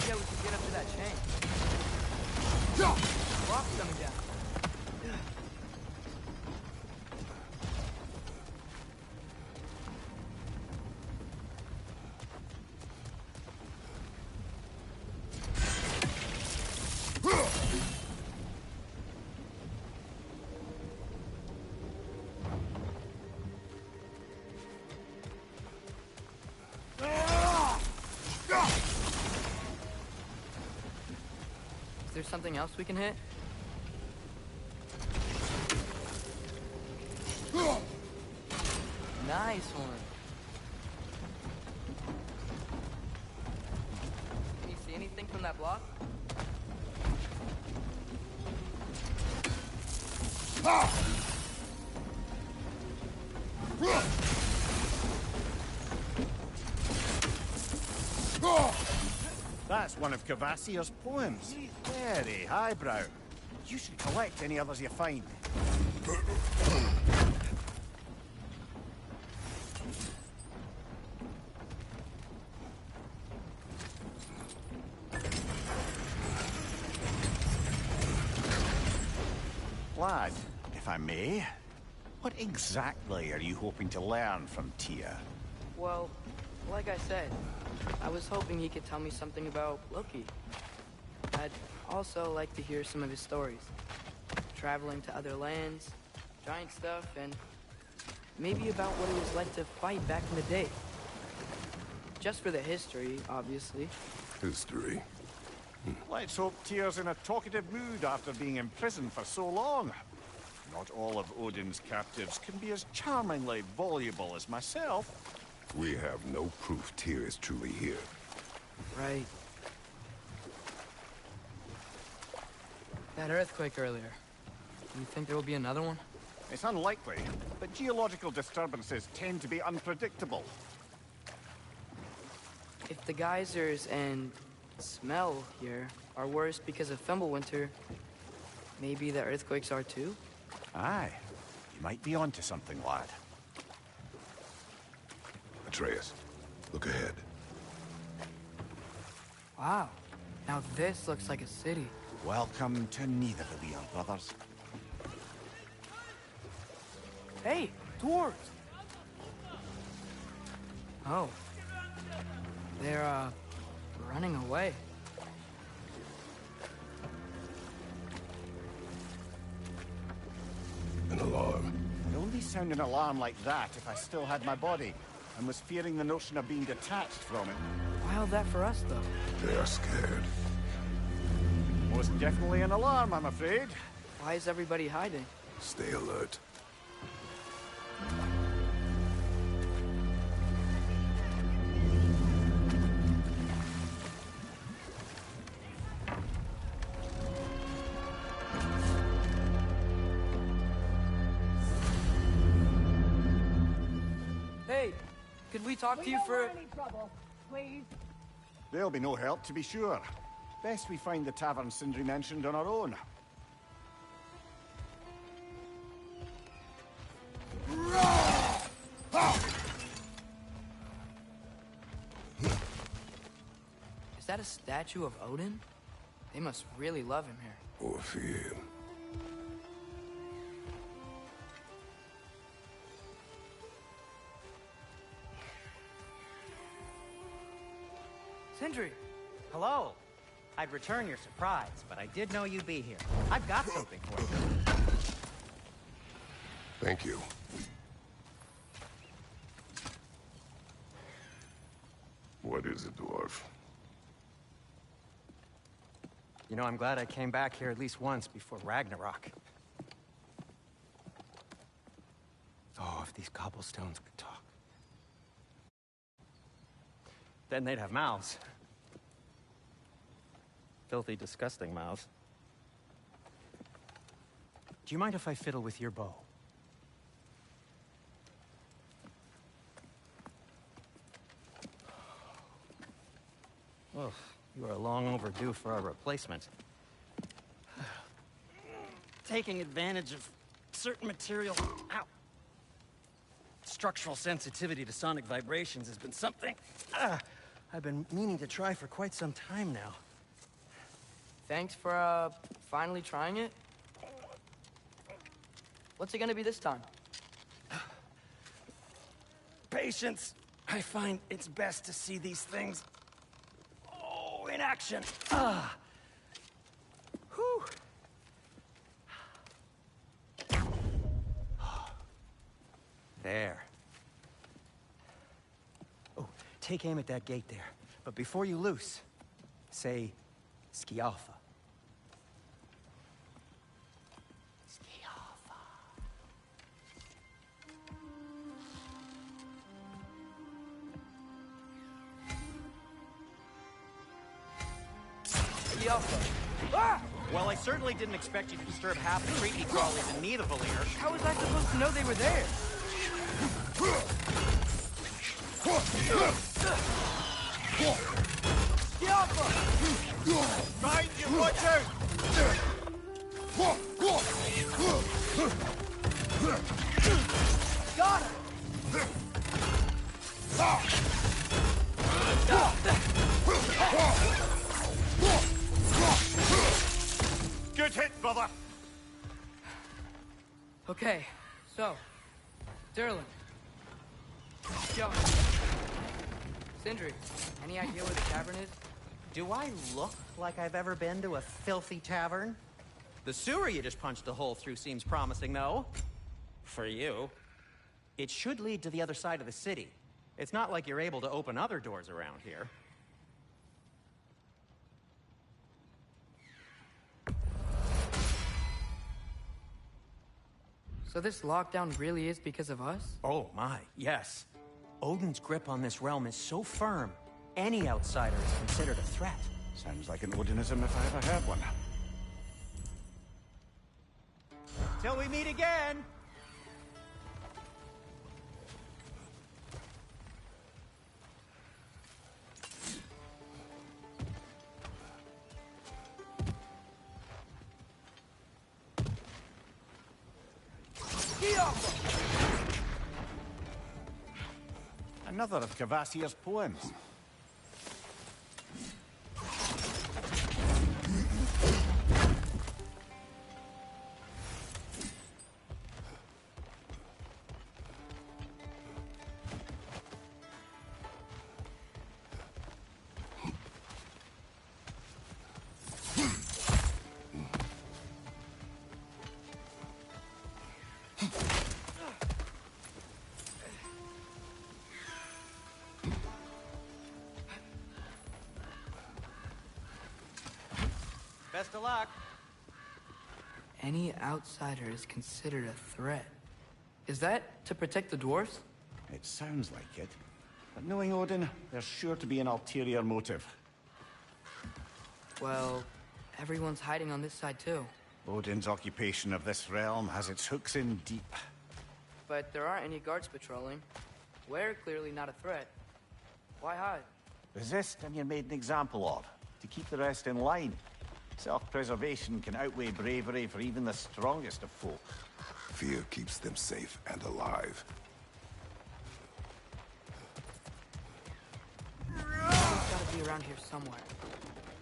Yeah, we can get up to that chain. Rock's coming down. Is there something else we can hit? Nice one. Can you see anything from that block? That's one of Cavassier's poems. Very highbrow. You should collect any others you find. Lad, if I may, what exactly are you hoping to learn from Tyr? Well, like I said, I was hoping he could tell me something about Loki. I'd also like to hear some of his stories. Traveling to other lands, giant stuff, and maybe about what it was like to fight back in the day. Just for the history, obviously. History. Let's hope Tyr's in a talkative mood after being imprisoned for so long. Not all of Odin's captives can be as charmingly voluble as myself. We have no proof Tyr is truly here. Right. That earthquake earlier. Do you think there will be another one? It's unlikely, but geological disturbances tend to be unpredictable. If the geysers and smell here are worse because of Fimbulwinter, maybe the earthquakes are too? Aye. You might be onto something, lad. Atreus, look ahead. Wow. Now this looks like a city. Welcome to Nidavellir, brothers. Hey, dwarves! Oh. They're, running away. sound an alarm like that if I still had my body, and was fearing the notion of being detached from it. Wild that for us, though. They are scared. Most definitely an alarm, I'm afraid. Why is everybody hiding? Stay alert. Hey, could we talk to you for... any trouble, please. There'll be no help, to be sure. Best we find the tavern Sindri mentioned on our own. Is that a statue of Odin? They must really love him here. Or fear him. Sindri! Hello. I'd return your surprise, but I did know you'd be here. I've got something for you. Thank you. What is it, dwarf? You know, I'm glad I came back here at least once before Ragnarok. Oh, if these cobblestones could talk. Then they'd have mouths. Filthy, disgusting mouths. Do you mind if I fiddle with your bow? Oh, you are long overdue for a replacement. Taking advantage of certain material... Ow! Structural sensitivity to sonic vibrations has been something I've been meaning to try for quite some time now. Thanks for, finally trying it. What's it gonna be this time? Patience. I find it's best to see these things in action. Whew. There. Oh, take aim at that gate there. But before you loose, say Skialfa. Skialfa. Well, I certainly didn't expect you to disturb half the creepy crawlies in need of Valir. How was I supposed to know they were there? Mind you, watch out! Got it! Good hit, brother! Okay, so... Durlin. John. Sindri, any idea where the tavern is? Do I look like I've ever been to a filthy tavern? The sewer you just punched a hole through seems promising, though. For you. It should lead to the other side of the city. It's not like you're able to open other doors around here. So this lockdown really is because of us? Oh my, yes. Odin's grip on this realm is so firm, any outsider is considered a threat. Sounds like an Odinism if I ever heard one. Till we meet again! Another of Kvasir's poems. Best of luck. Any outsider is considered a threat. Is that to protect the dwarves? It sounds like it. But knowing Odin, there's sure to be an ulterior motive. Well, everyone's hiding on this side too. Odin's occupation of this realm has its hooks in deep. But there aren't any guards patrolling. We're clearly not a threat. Why hide? Resist and you're made an example of, to keep the rest in line. Self-preservation can outweigh bravery for even the strongest of folk. Fear keeps them safe and alive. Someone's gotta be around here somewhere.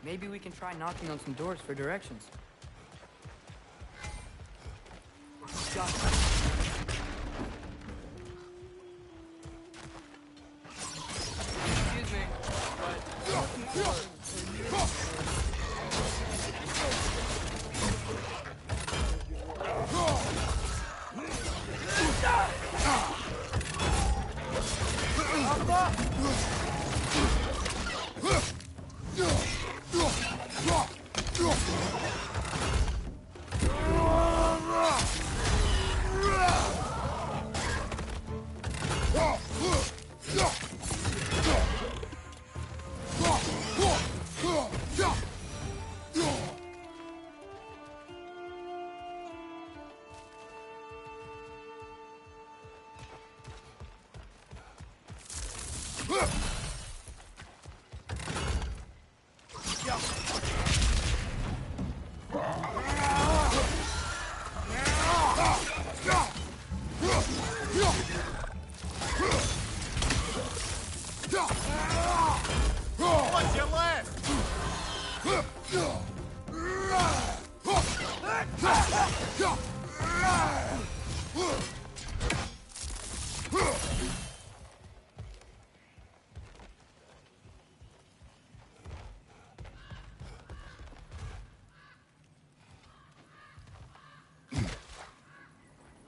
Maybe we can try knocking on some doors for directions. Excuse me, What's your left?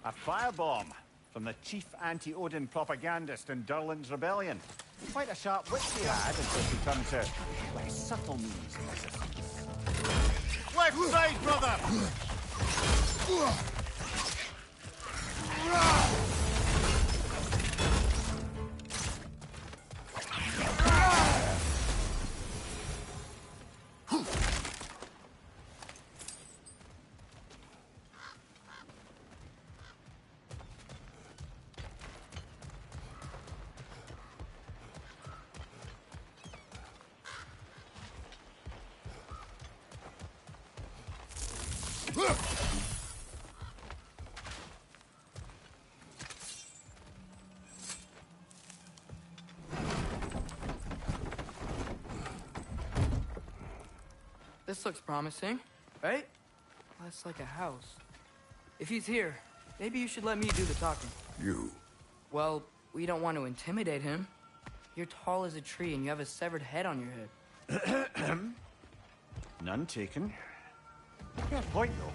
A firebomb from the chief anti-Odin propagandist in Durlin's rebellion. Quite a sharp wit he had until he come to less subtle means of resistance. Left side, brother! This looks promising, right? That's like a house. If he's here, maybe you should let me do the talking. You. Well, we don't want to intimidate him. You're tall as a tree and you have a severed head on your head. None taken. Fair point, though.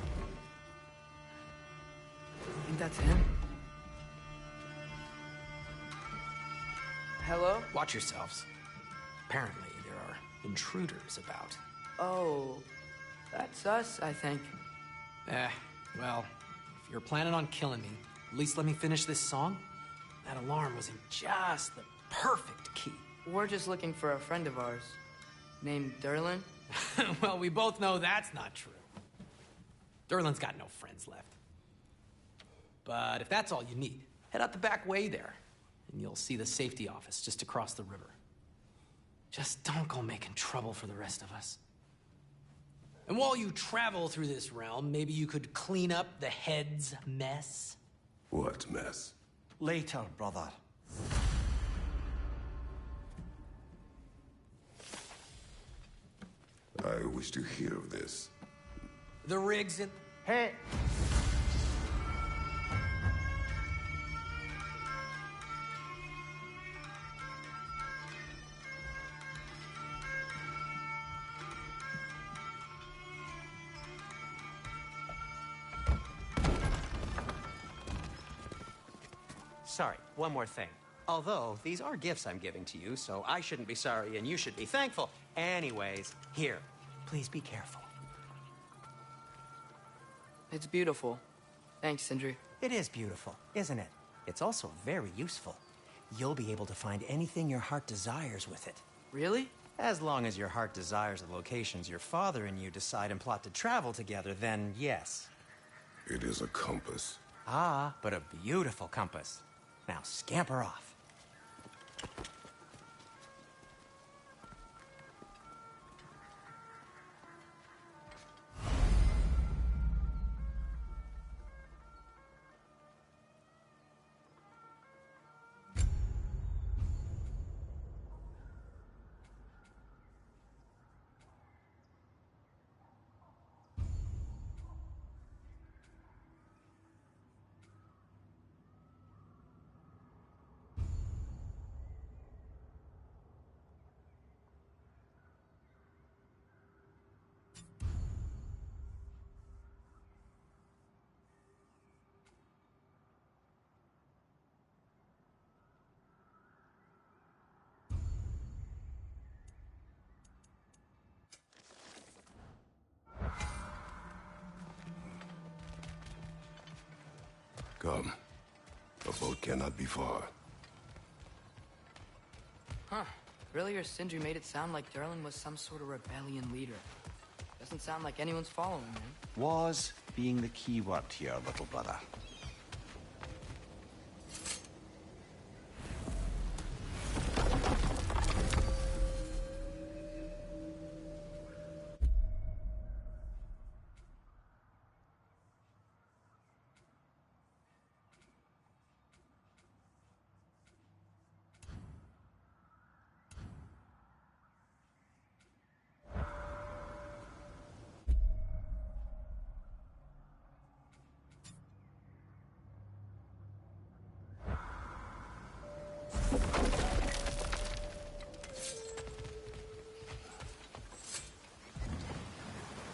Think that's him? Hello? Watch yourselves. Apparently, there are intruders about. Oh, that's us, I think. Well, if you're planning on killing me, at least let me finish this song. That alarm was in just the perfect key. We're just looking for a friend of ours, named Durlin. Well, we both know that's not true. Durlin's got no friends left. But if that's all you need, head out the back way there, and you'll see the safety office just across the river. Just don't go making trouble for the rest of us. And while you travel through this realm, maybe you could clean up the head's mess? What mess? Later, brother. I wish to hear of this. The rig's in... Hey! Sorry, one more thing. Although, these are gifts I'm giving to you, so I shouldn't be sorry and you should be thankful. Anyways, here, please be careful. It's beautiful. Thanks, Sindri. It is beautiful, isn't it? It's also very useful. You'll be able to find anything your heart desires with it. Really? As long as your heart desires the locations your father and you decide and plot to travel together, then yes. It is a compass. Ah, but a beautiful compass. Now scamper off. Come. The boat cannot be far. Huh. Earlier, Sindri made it sound like Durlin was some sort of rebellion leader. Doesn't sound like anyone's following him. Was being the key word here, little brother.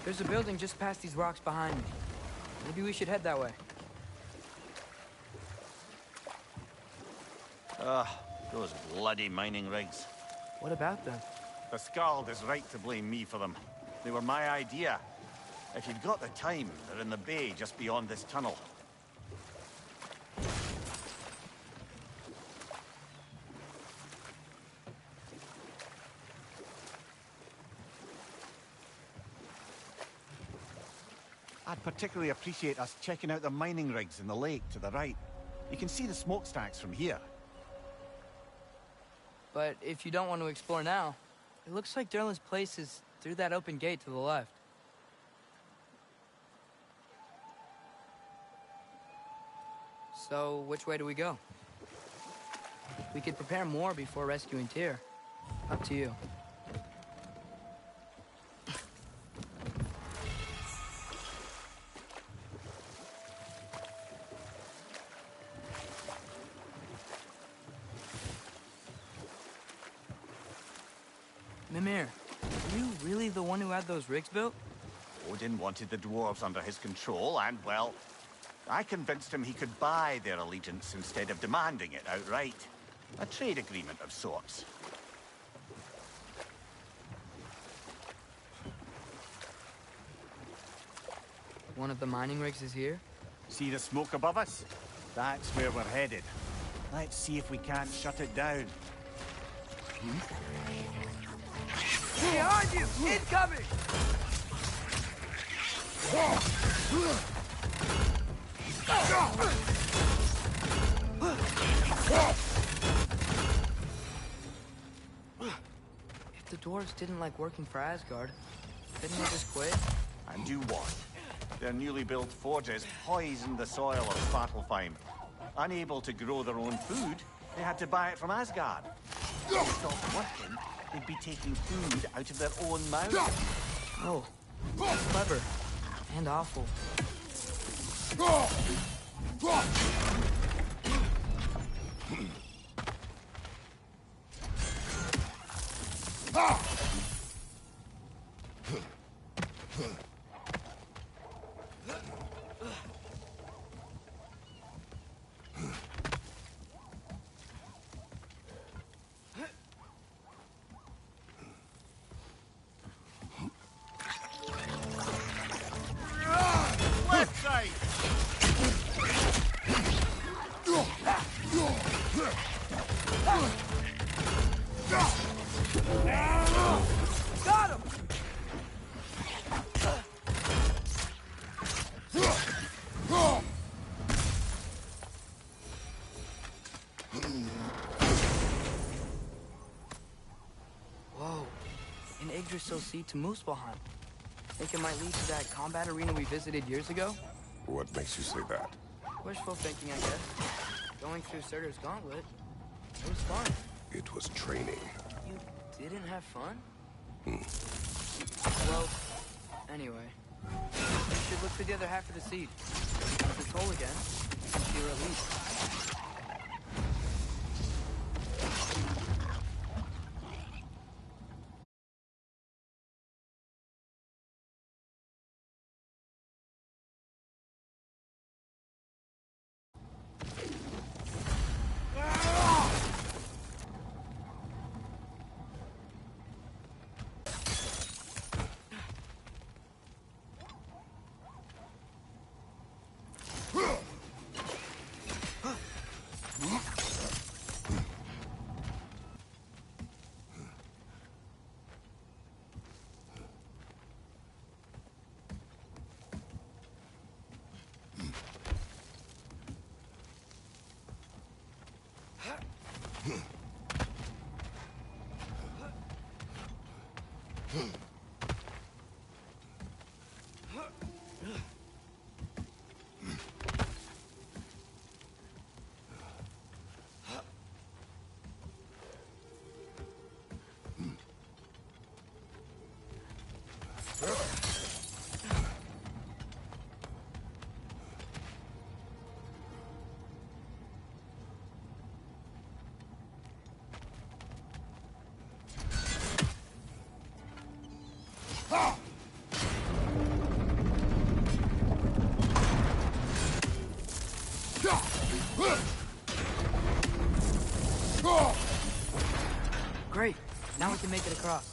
There's a building just past these rocks behind me. Maybe we should head that way. Those bloody mining rigs. What about them? The Skald is right to blame me for them. They were my idea. If you've got the time, they're in the bay just beyond this tunnel. I'd particularly appreciate us checking out the mining rigs in the lake to the right. You can see the smokestacks from here. But if you don't want to explore now, it looks like Durlin's place is through that open gate to the left. So, which way do we go? We could prepare more before rescuing Tyr. Up to you. Mimir, are you really the one who had those rigs built? Odin wanted the dwarves under his control, and, well, I convinced him he could buy their allegiance instead of demanding it outright. A trade agreement of sorts. One of the mining rigs is here? See the smoke above us? That's where we're headed. Let's see if we can't shut it down. Behind you! Incoming! If the dwarves didn't like working for Asgard, couldn't they just quit? And do what? Their newly built forges poisoned the soil of Svartalfheim. Unable to grow their own food, they had to buy it from Asgard. If they stopped working, they'd be taking food out of their own mouths. Oh, clever. And awful. Left side! Got him! Whoa. An Yggdrasil seed to Muspelheim. Think it might lead to that combat arena we visited years ago? What makes you say that? Wishful thinking, I guess. Going through Surtur's gauntlet. It was fun. It was training. You didn't have fun? Well, anyway. You should look for the other half of the seed. If it's whole again, you're released. Great. Now we can make it across.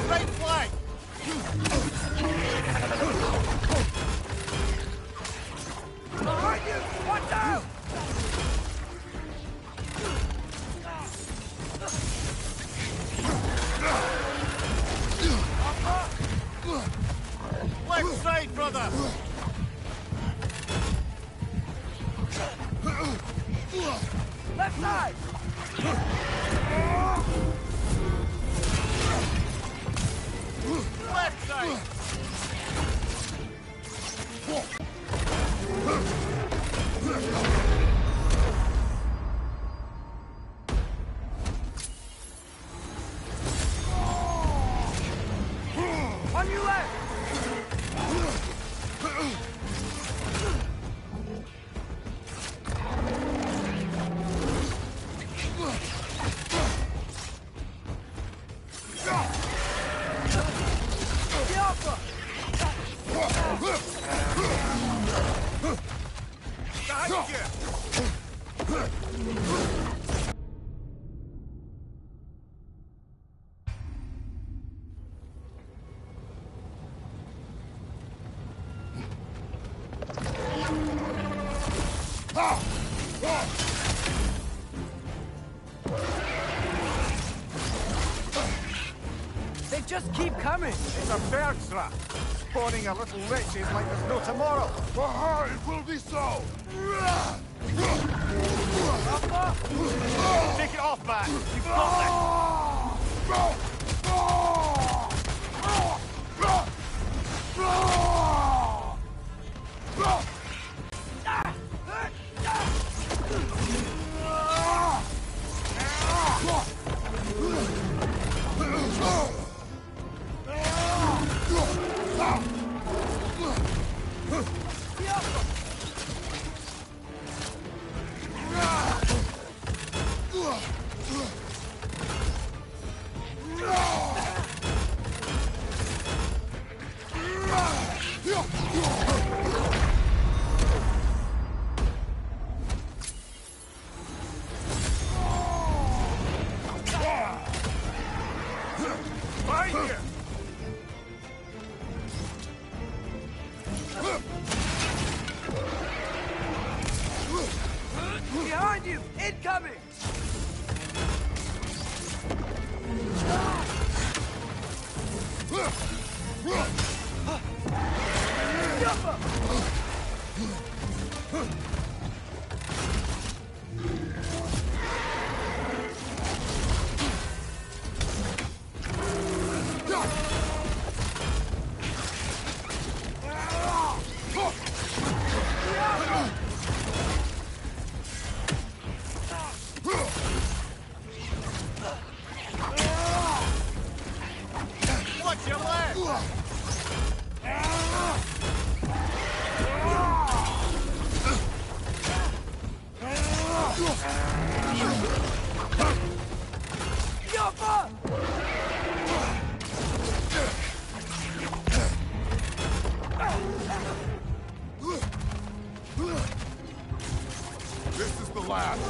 Right flank! Behind you! Watch out! Left side, brother! Left side! Left side! On your left! Behind you! They just keep coming. It's a bird trap. Spawning a little witches like there's no tomorrow. For her, it will be so! Take it off, man. You've got this. Right here. Behind you! Incoming! Watch your left. This is the last.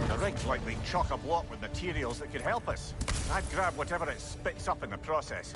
The rig's likely chock-a-block with materials that could help us. I'd grab whatever it spits up in the process.